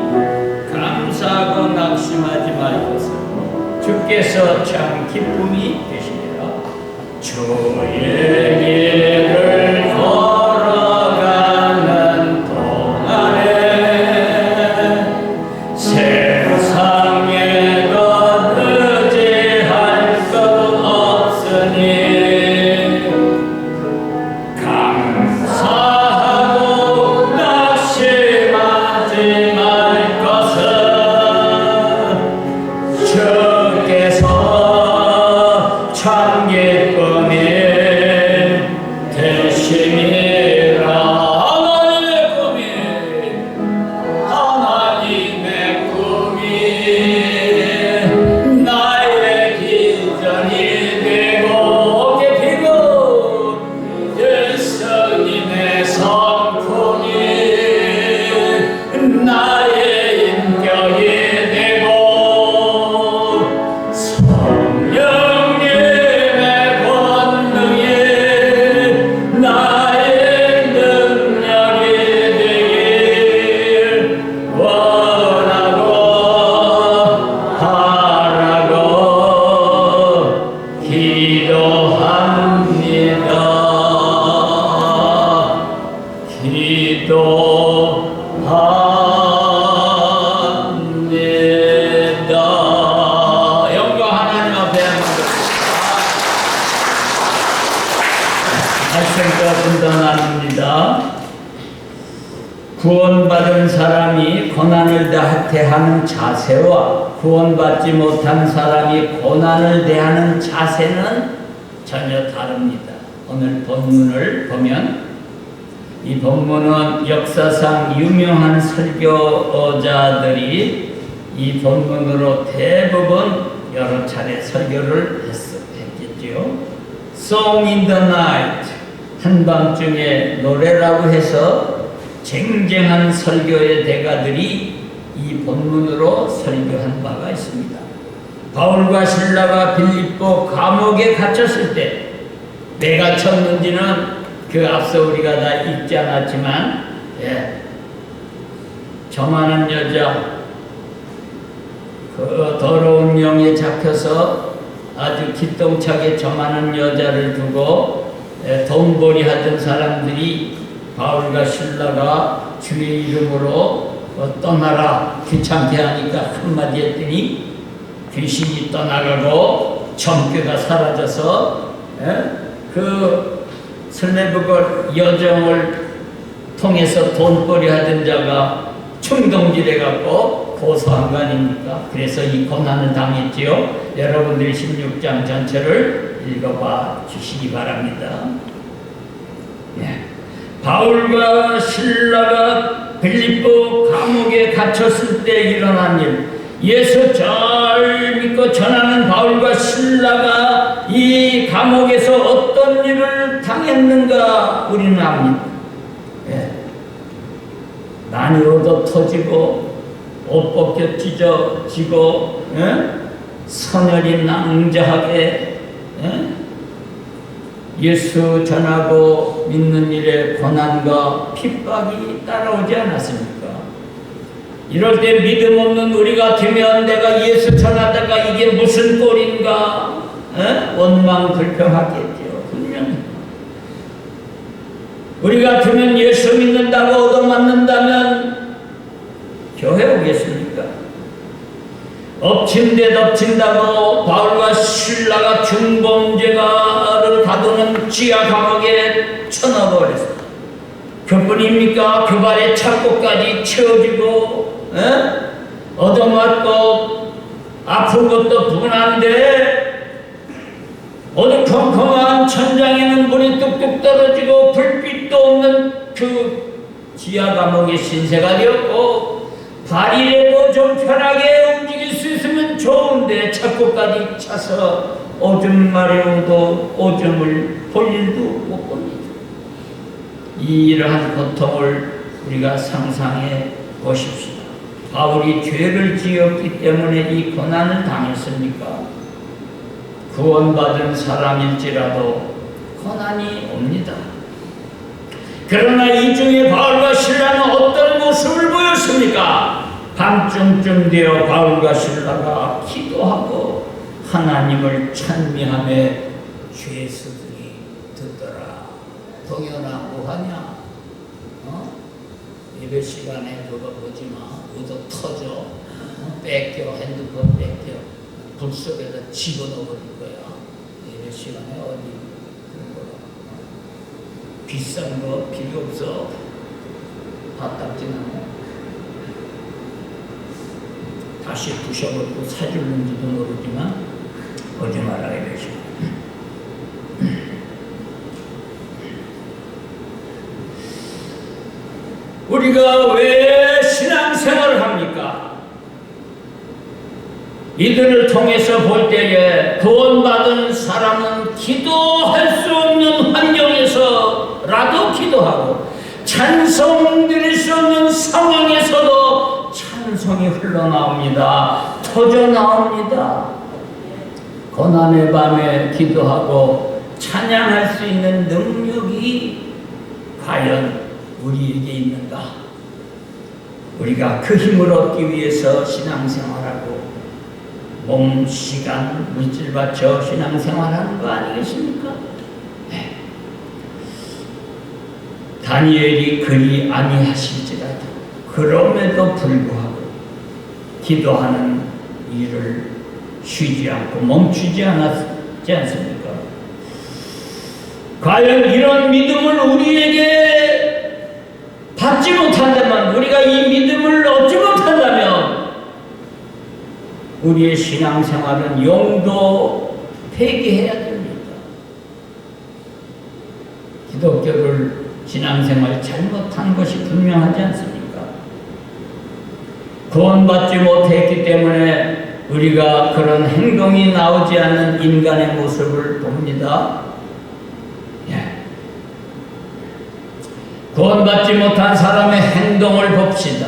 감사하고 낙심하지 말것을 주께서 참 기쁨이 되시리라. 주의 길을 걸어가는 동안에 세상의 것 의지할 것 없으니 감사하고 낙심하지 말 것은 주께서 참 기쁨이 되심이라. 하나님의 꿈이 나의 기전이 되고 어깨 피고 예수님의 성품이 나의 인격이 되고 성령님의 권능이 나의 능력이 되길 원하고 바라고 기도합니다. 영광 하나님 앞에 말씀과 분도 나눕니다. 구원받은 사람이 고난을 대하는 자세와 구원받지 못한 사람이 고난을 대하는 자세는 전혀 다릅니다. 오늘 본문을 보면 이 본문은 역사상 유명한 설교자들이 이 본문으로 대부분 여러 차례 설교를 했겠지요. Song in the Night, 한밤중에 노래라고 해서 쟁쟁한 설교의 대가들이 이 본문으로 설교한 바가 있습니다. 바울과 실라가 빌립보 감옥에 갇혔을 때 왜 갇혔는지는 그 앞서 우리가 다 읽지 않았지만, 저만한 여자, 그 더러운 영에 잡혀서 아주 기똥차게 저만한 여자를 두고 돈벌이 하던 사람들이 바울과 실라가 주의 이름으로 떠나라 귀찮게 하니까 한마디 했더니 귀신이 떠나가고 점괘가 사라져서 그 설레부걸 여정을 통해서 돈벌이 하던 자가 충동질해 갖고 고소한 거 아닙니까? 그래서 이 고난을 당했지요. 여러분들이 16장 전체를 읽어봐 주시기 바랍니다. 바울과 실라가 빌립보 감옥에 갇혔을 때 일어난 일, 예수 잘 믿고 전하는 바울과 실라가 이 감옥에서 어떤 일을 당했는가 우리는 압니다. 많이 얻어 터지고 옷 벗겨 찢어지고 선혈이 낭자하게 예수 전하고 믿는 일에 고난과 핍박이 따라오지 않았습니까? 이럴 때 믿음 없는 우리 같으면 내가 예수 전하다가 이게 무슨 꼴인가 원망 불평하겠죠. 분명히 우리 같으면 예수 믿는다고 얻어맞는다면 교회 오겠습니까? 엎친 데 덮친다고 바울과 실라가 중범죄가를 가두는 지하 감옥에 쳐넣어버렸습니다. 그뿐입니까? 그 발에 착고까지 채워지고 얻어맞고 아픈 것도 분한데 어두컴컴한 천장에는 물이 뚝뚝 떨어지고 불빛도 없는 그 지하 감옥의 신세가 되었고 발이라도 좀 편하게 움직일 수 있으면 좋은데 착고까지 차서 오줌 마려워도 오줌을 볼 일도 못 봅니다. 이러한 고통을 우리가 상상해 보십시오. 바울이 죄를 지었기 때문에 이 고난을 당했습니까? 구원받은 사람일지라도 고난이 옵니다. 그러나 이 중에 바울과 실라는 어떤 모습을 보였습니까? 밤중쯤 되어 바울과 실라가 기도하고 하나님을 찬미하며 죄수들이 듣더라. 동현아 뭐하냐? 예배 시간에 그거 보지마. 그거 터져. 뺏겨. 핸드폰 뺏겨. 불 속에다 집어넣어버릴 거야. 예배 시간에 어디 그런 거 비싼 거 필요 없어. 바닥지는 다시 부셔버리고 사줄는지도 모르지만 오지 마라 이러시. 우리가 왜 신앙생활을 합니까? 이들을 통해서 볼 때에 구원받은 사람은 기도할 수 없는 환경에서라도 기도하고 찬송 드릴 수 없는 상황에서도 찬송이 흘러나옵니다. 터져나옵니다. 고난의 밤에 기도하고 찬양할 수 있는 능력이 과연 우리에게 있는가? 우리가 그 힘을 얻기 위해서 신앙생활하고 몸, 시간, 물질 바쳐 신앙생활하는 거 아니겠습니까? 네. 다니엘이 그리 아니하실지라도 그럼에도 불구하고 기도하는 일을 쉬지 않고 멈추지 않았지 않습니까? 과연 이런 믿음을 우리에게 받지 못한다면, 우리가 이 믿음을 얻지 못한다면 우리의 신앙생활은 영도 폐기해야 됩니다. 기독교를 신앙생활 잘못한 것이 분명하지 않습니까? 구원받지 못했기 때문에 우리가 그런 행동이 나오지 않는 인간의 모습을 봅니다. 구원받지 못한 사람의 행동을 봅시다.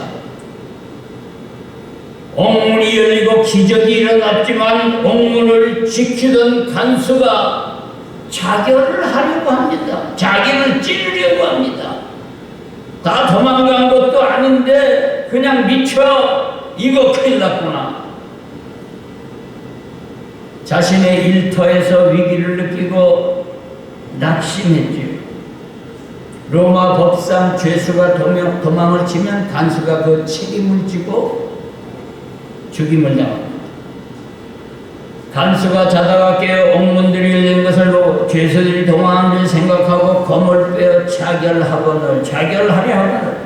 옥문이 열리고 기적이 일어났지만 옥문을 지키던 간수가 자결을 하려고 합니다. 자기를 찌르려고 합니다. 다 도망간 것도 아닌데 그냥 미쳐 이거 큰일 났구나. 자신의 일터에서 위기를 느끼고 낙심했지요. 로마 법상 죄수가 도망을 치면 간수가 그 책임을 지고 죽임을 당합니다. 간수가 자다가 깨어 옥문들이 열린 것을 보고 죄수들이 도망한 줄 생각하고 검을 빼어 자결하거늘 자결하려 하거늘.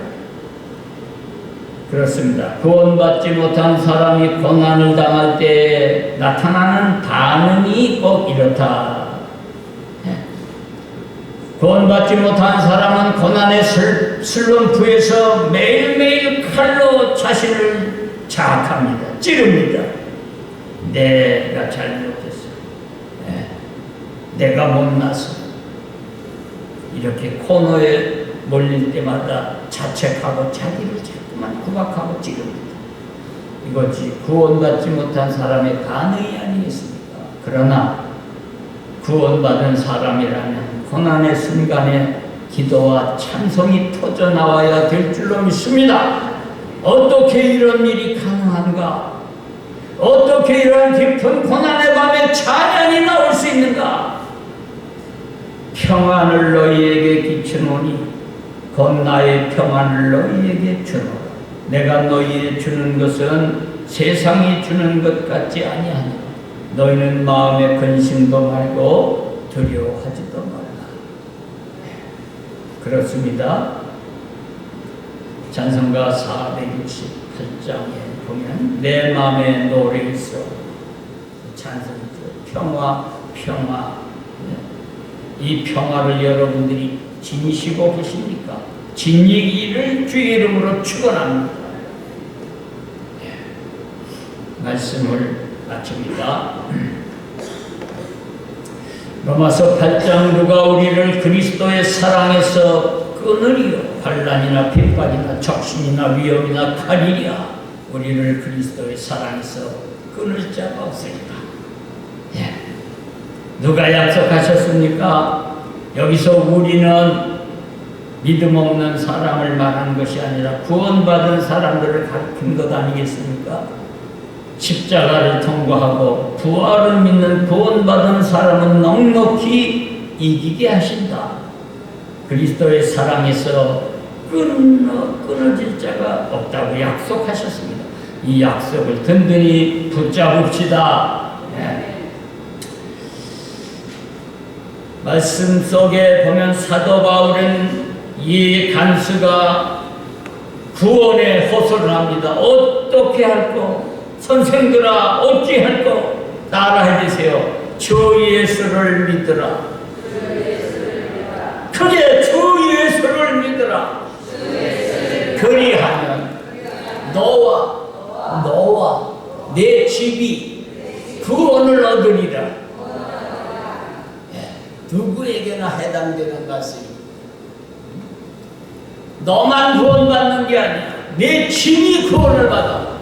그렇습니다. 구원받지 못한 사람이 고난을 당할 때 나타나는 반응이 꼭 이렇다. 구원받지 못한 사람은 고난의 슬럼프에서 매일매일 칼로 자신을 자학합니다. 찌릅니다. 내가 잘못했어. 내가 못나서. 이렇게 코너에 몰릴 때마다 자책하고 자기를 자꾸만 구박하고 찌릅니다. 이것이 구원받지 못한 사람의 반응이 아니겠습니까? 그러나 구원받은 사람이라면 고난의 순간에 기도와 찬송이 터져 나와야 될 줄로 믿습니다. 어떻게 이런 일이 가능한가? 어떻게 이런 깊은 고난의 밤에 찬양이 나올 수 있는가? 평안을 너희에게 끼치노니 곧 나의 평안을 너희에게 주노라. 내가 너희에게 주는 것은 세상이 주는 것 같지 아니하니라. 너희는 마음에 근심도 말고 두려워하지도 말라. 그렇습니다. 찬송가 468장에 보면 내 마음에 노래 있어. 찬송이죠. 평화, 평화. 이 평화를 여러분들이 지니시고 계십니까? 지니기를 주의 이름으로 축원합니다. 말씀을 마칩니다. 로마서 8장 누가 우리를 그리스도의 사랑에서 끊으리요? 환난이나 핍박이나 적신이나 위험이나 칼이랴. 우리를 그리스도의 사랑에서 끊을 자가 없으리라. 누가 약속하셨습니까? 여기서 우리는 믿음 없는 사람을 말하는 것이 아니라 구원받은 사람들을 가르친 것 아니겠습니까? 십자가를 통과하고 부활을 믿는 구원받은 사람은 넉넉히 이기게 하신다. 그리스도의 사랑에서 끊어질 자가 없다고 약속하셨습니다. 이 약속을 든든히 붙잡읍시다. 네. 말씀 속에 보면 사도 바울은 이 간수가 구원에 호소를 합니다. 어떻게 할꼬? 선생들아 어찌할꼬? 따라해 주세요. 주 예수를 믿으라. 크게 주 예수를 믿으라. 그리하면 너와 내 집이 구원을 얻으리라. 누구에게나 해당되는 말씀입니다. 너만 구원받는 게 아니야. 내 집이 구원을 받아.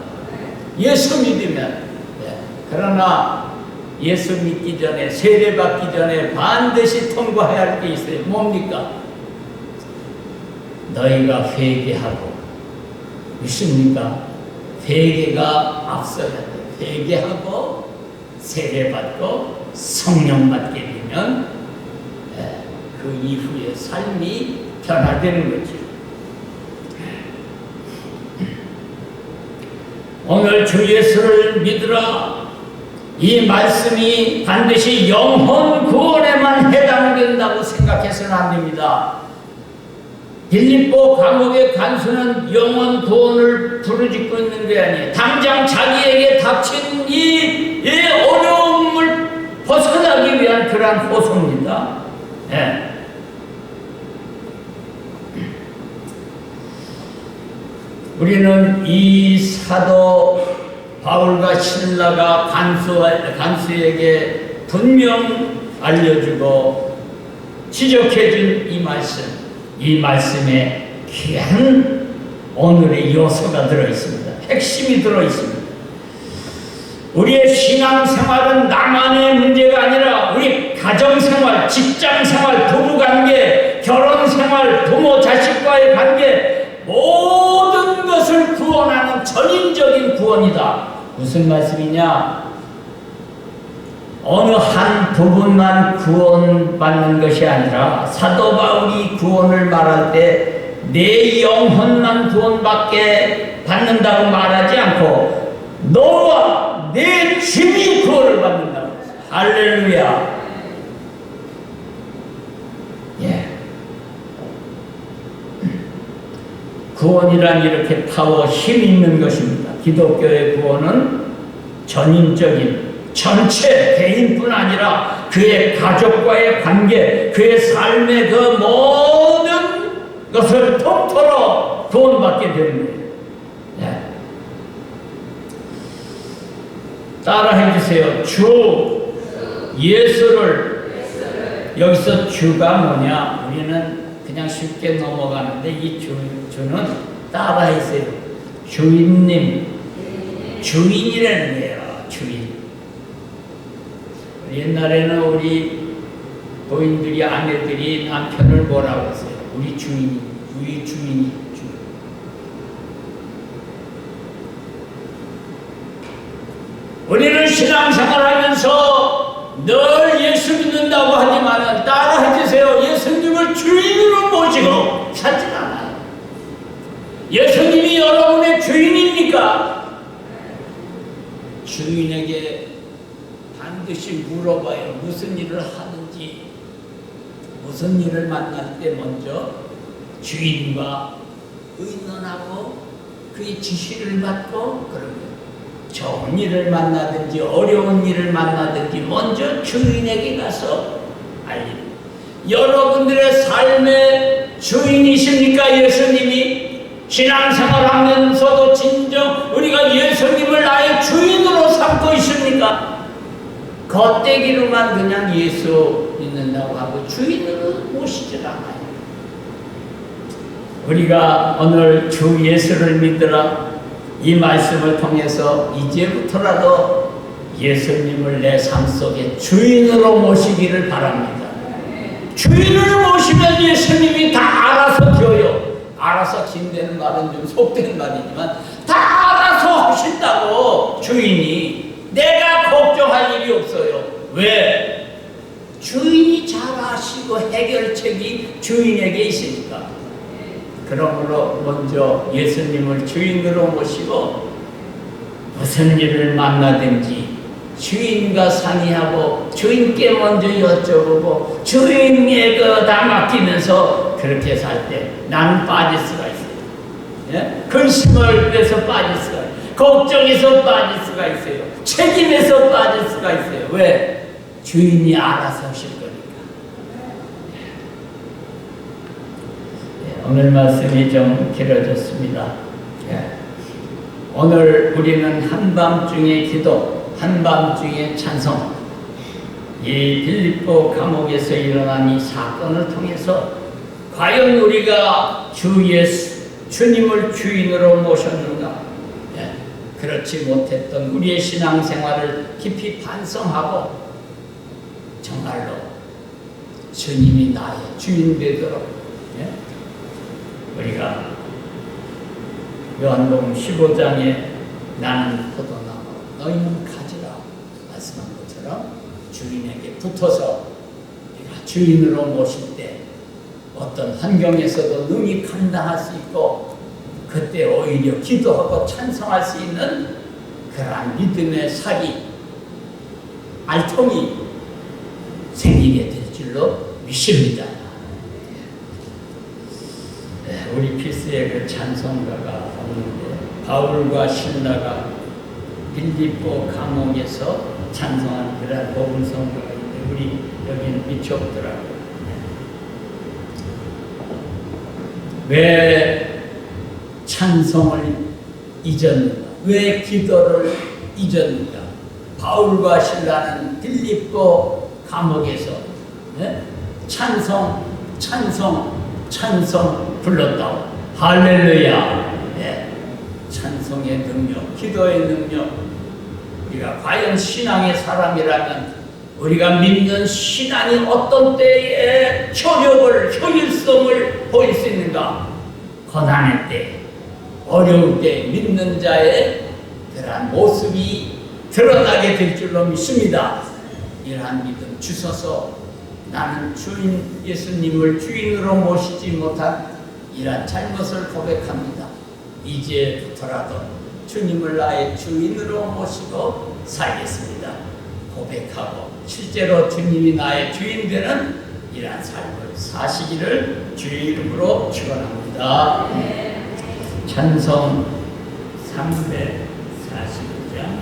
예수 믿으면. 그러나 예수 믿기 전에, 세례받기 전에 반드시 통과해야 할 게 있어요. 뭡니까? 너희가 회개하고, 믿습니까? 회개가 앞서야 돼. 회개하고 세례받고 성령 받게 되면 그 이후의 삶이 변화되는 거죠. 오늘 주 예수를 믿으라. 이 말씀이 반드시 영혼 구원에만 해당된다고 생각해서는 안 됩니다. 빌립보 감옥의 간수는 영혼 구원을 부르짖고 있는 게 아니에요. 당장 자기에게 닥친 이 어려움을 벗어나기 위한 그러한 호소입니다. 네. 우리는 이 사도 바울과 신라가 간수에게 분명 알려주고 지적해준 이 말씀에 귀한 오늘의 요소가 들어있습니다. 핵심이 들어있습니다. 우리의 신앙생활은 나만의 문제가 아니라 우리 가정생활, 직장생활, 부부관계, 결혼생활, 부모 자식과의 관계 모든 것을 구원하는 전인적인 구원이다. 무슨 말씀이냐? 어느 한 부분만 구원받는 것이 아니라 사도 바울이 구원을 말할 때 내 영혼만 구원받게 받는다고 말하지 않고 너와 내 집이 구원을 받는다고 했어요. 할렐루야. 구원이란 이렇게 파워, 힘 있는 것입니다. 기독교의 구원은 전인적인, 전체 개인뿐 아니라 그의 가족과의 관계, 그의 삶의 그 모든 것을 통틀어 구원받게 되는 거예요. 따라해 주세요. 주 예수를. 여기서 주가 뭐냐? 우리는 그냥 쉽게 넘어가는데 이 주는 따라하세요. 주인님, 주인이라는 거예요. 주인. 옛날에는 우리 부인들이, 아내들이 남편을 뭐라고 했어요? 우리 주인이. 우리는 신앙생활하면서 늘 예수 믿는다고 하지만 따라해 주세요. 예수님을 주인으로 모시고 살진 않아요. 예수님이 여러분의 주인입니까? 주인에게 반드시 물어봐요. 무슨 일을 하는지, 무슨 일을 만날 때 먼저 주인과 의논하고 그의 지시를 받고 그런 거예요. 좋은 일을 만나든지 어려운 일을 만나든지 먼저 주인에게 가서 알립니다. 여러분들의 삶의 주인이십니까? 예수님이? 신앙생활하면서도 진정 우리가 예수님을 나의 주인으로 삼고 있습니까? 겉대기로만 그냥 예수 믿는다고 하고 주인으로 모시질 않아요. 우리가 오늘 주 예수를 믿으라 이 말씀을 통해서 이제부터라도 예수님을 내 삶 속에 주인으로 모시기를 바랍니다. 주인을 모시면 예수님이 다 알아서 줘요. 알아서 긴다는 말은 좀 속된 말이지만 다 알아서 하신다고. 주인이 내가 걱정할 일이 없어요. 왜? 주인이 잘 아시고 해결책이 주인에게 있으니까. 그러므로 먼저 예수님을 주인으로 모시고 무슨 일을 만나든지 주인과 상의하고 주인께 먼저 여쭤보고 주인에게 다 맡기면서 그렇게 살 때 나는 빠질 수가 있어요. 예? 근심을 해서 빠질 수가 있어요. 걱정에서 빠질 수가 있어요. 책임에서 빠질 수가 있어요. 왜? 주인이 알아서 하실 거니까. 예, 오늘 말씀이 좀 길어졌습니다. 예. 오늘 우리는 한밤중의 기도, 한밤중의 찬송, 이 빌립보 감옥에서 일어난 이 사건을 통해서 과연 우리가 주 예수, 주님을 주인으로 모셨는가? 예, 그렇지 못했던 우리의 신앙생활을 깊이 반성하고 정말로 주님이 나의 주인 되도록, 예? 우리가 요한복음 15장에 나는 포도나무 너희는 가지라 말씀한 것처럼 주인에게 붙어서 우리가 주인으로 모실 때 어떤 환경에서도 능히 감당할 수 있고 그때 오히려 기도하고 찬송할 수 있는 그러한 믿음의 살이 알통이 생기게 될 줄로 믿습니다. 네, 우리 필스의 그 찬송가가 없는데 바울과 신라가 빌립보 감옥에서 찬송한 그런 복음성가가 있는데 우리 여기는 밑이 없더라고요. 왜 찬송을 잊었는가? 왜 기도를 잊었는가? 바울과 신라는 빌립보 감옥에서 찬송 불렀다고. 할렐루야. 찬송의 능력, 기도의 능력. 우리가 과연 신앙의 사람이라면 우리가 믿는 신앙이 어떤 때에 효력을, 효율성을 보일 수 있는가? 고난의 때, 어려울 때 믿는 자의 그러한 모습이 드러나게 될 줄로 믿습니다. 이러한 믿음 주셔서 나는 주인 예수님을 주인으로 모시지 못한 이러한 잘못을 고백합니다. 이제부터라도 주님을 나의 주인으로 모시고 살겠습니다. 고백하고 실제로 주님이 나의 주인 되는 이러한 삶을 사시기를 주의 이름으로 축원합니다. 찬송 340장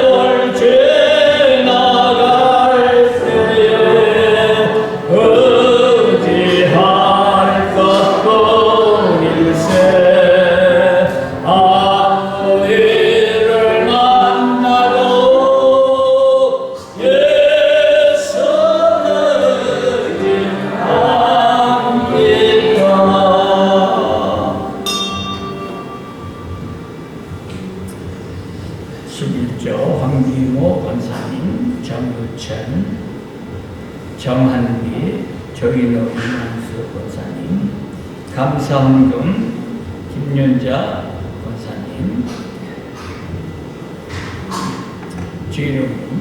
세월 지나갈 때에 11조 황기모 권사님, 정유천, 정한비, 조인호 이만수 권사님, 감사헌금 김윤자 권사님, 주일웅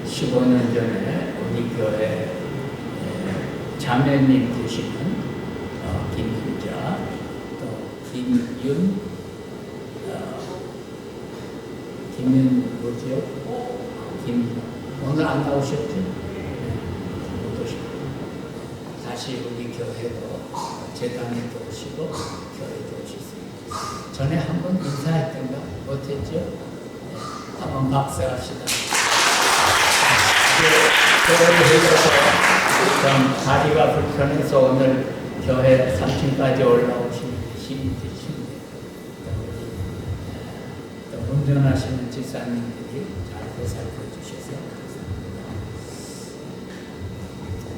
15년 전에 우리 교회 자매님 되시는 김윤자, 또 김윤 뭐지요? 오늘 안 나오셨죠? 못 오셨고 다시 우리 교회도 재단에도 오시고 교회도 오셨습니다. 전에 한번 인사했던가 못했죠? 네, 한번 박수 합시다. 교회를 해줘서 좀 다리가 불편해서 오늘 교회 3층까지 올라오신 힘이 되십니다. 또 운전하시는 집사님들이 잘 보살펴 주셔서 감사합니다.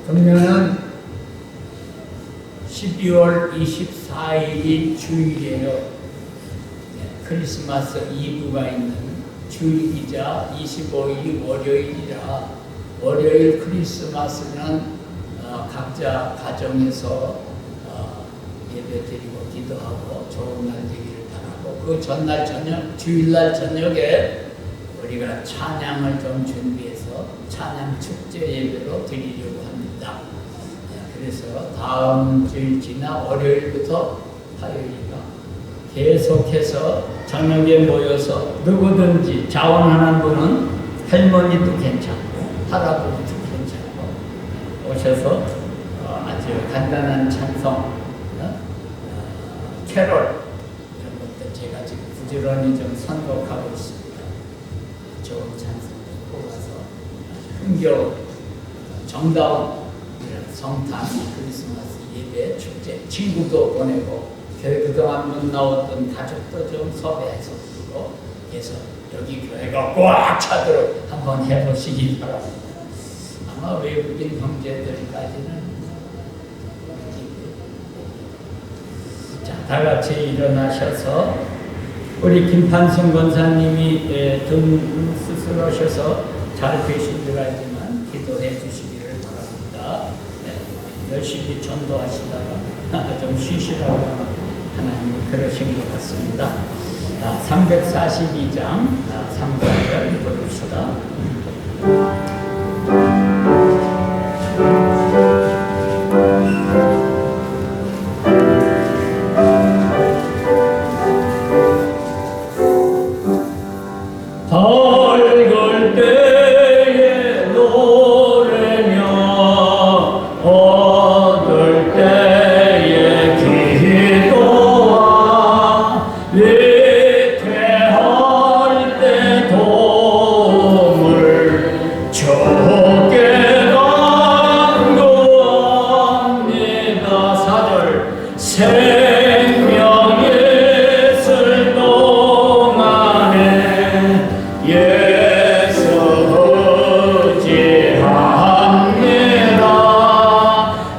그러면은 12월 24일이 주일이에요. 크리스마스 이브가 있는 주일이자 25일이 월요일이라 월요일 크리스마스는 각자 가정에서 예배드리고 기도하고 좋은 날 되기를 바라고 그 전날 저녁 주일날 저녁에 우리가 찬양을 좀 준비해서 찬양 축제 예배로 드리려고 합니다. 그래서 다음 주일 지나 월요일부터 화요일인가 계속해서 저녁에 모여서 누구든지 자원하는 분은 할머니도 괜찮고 할아버지도 괜찮고 오셔서 아주 간단한 찬송, 캐롤 이런 것들 제가 지금 부지런히 좀 선곡하고 있습니다. 좋은 찬송을 뽑아서 아주 흥겨운 정다운 이런 성탄 크리스마스 예배 축제 친구도 보내고 교회 그동안 못 나왔던 가족도 좀 섭외해서 부르고 해서 여기 교회가 꽉 차도록 한번 해보시기 바랍니다. 아마 외국인 형제들까지는 자, 다 같이 일어나셔서 우리 김판승 권사님이 등 수술하셔서 잘 되신 줄 알지만 기도해 주시기를 바랍니다. 네, 열심히 전도하시다가 좀 쉬시라고 하나님이 그러신 것 같습니다. 342장 3절을 읽어봅시다. 밝을 때에 노래며 어두울 때에 기도하 위태할 때 도움을 주께 간구합니다. 4절 생명의 있을 동안에 예수 의지합니다.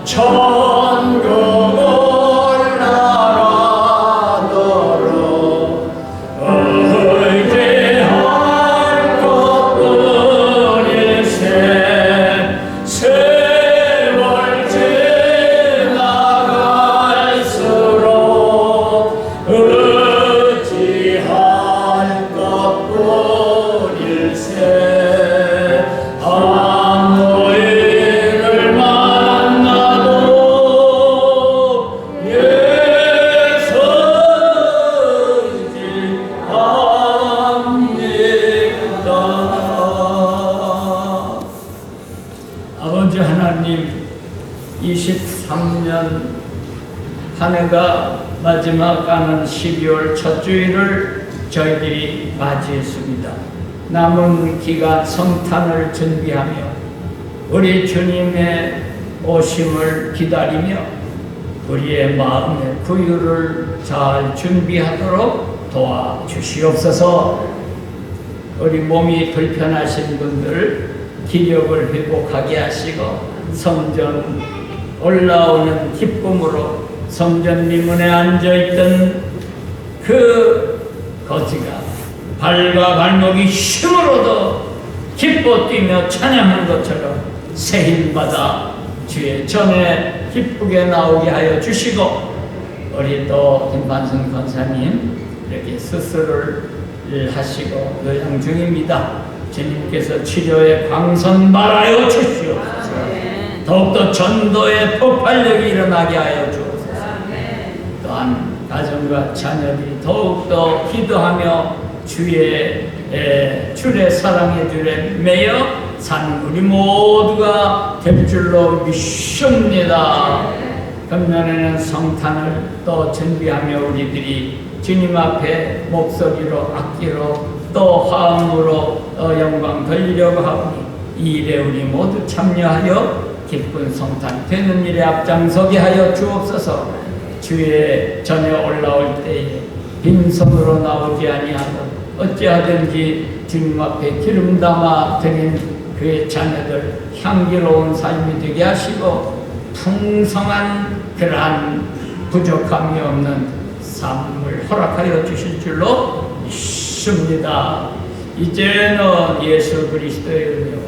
천국 올라가도록 의지할 것뿐일세. 세월 지나갈수록 의지할 것뿐일세. 아무 일을 만나도 예수 의지합니다. 아버지 하나님, 23년 한 해가 마지막 가는 12월 첫 주일을 저희들이 맞이했습니다. 남은 기간 성탄을 준비하며 우리 주님의 오심을 기다리며 우리의 마음의 구유를 잘 준비하도록 도와주시옵소서. 우리 몸이 불편하신 분들 기력을 회복하게 하시고 성전 올라오는 기쁨으로 성전 미문에 앉아있던 그 거지가 발과 발목이 힘으로도 기뻐 뛰며 찬양한 것처럼 새 힘받아 주의 전에 기쁘게 나오게 하여 주시고, 우리 또 김반승 권사님 이렇게 수술을 하시고 요양 중입니다. 주님께서 치료에 광선 말하여 주시옵소서. 더욱더 전도의 폭발력이 일어나게 하여 주옵소서. 또한 가정과 자녀들이 더욱더 기도하며 주의 사랑의 줄에 매여 사는 우리 모두가 될 줄로 믿습니다. 금년에는 성탄을 또 준비하며 우리들이 주님 앞에 목소리로, 악기로 또 화음으로 영광 돌리려고 하오니, 이 일에 우리 모두 참여하여 기쁜 성탄 되는 일에 앞장서게 하여 주옵소서. 주의 전에 올라올 때에 빈손으로 나오지 아니하고 어찌하든지 주님 앞에 기름 담아 드린 그의 자녀들 향기로운 삶이 되게 하시고, 풍성한 그러한 부족함이 없는 삶을 허락하여 주실 줄로 믿습니다. 이제는 예수 그리스도의 은혜와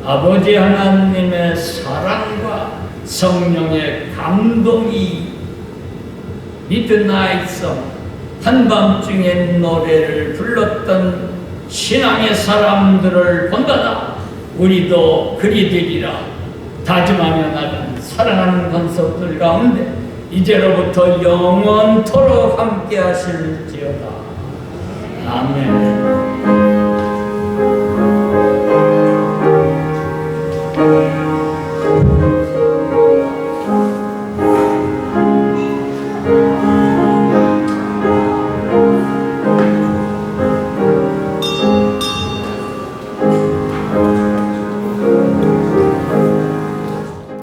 아버지 하나님의 사랑과 성령의 감동이 미드나잇송 한밤중에 노래를 불렀던 신앙의 사람들을 본다나 우리도 그리 되리라 다짐하며 나가는 사랑하는 권속들 가운데 이제로부터 영원토록 함께 하실지어다. 아멘.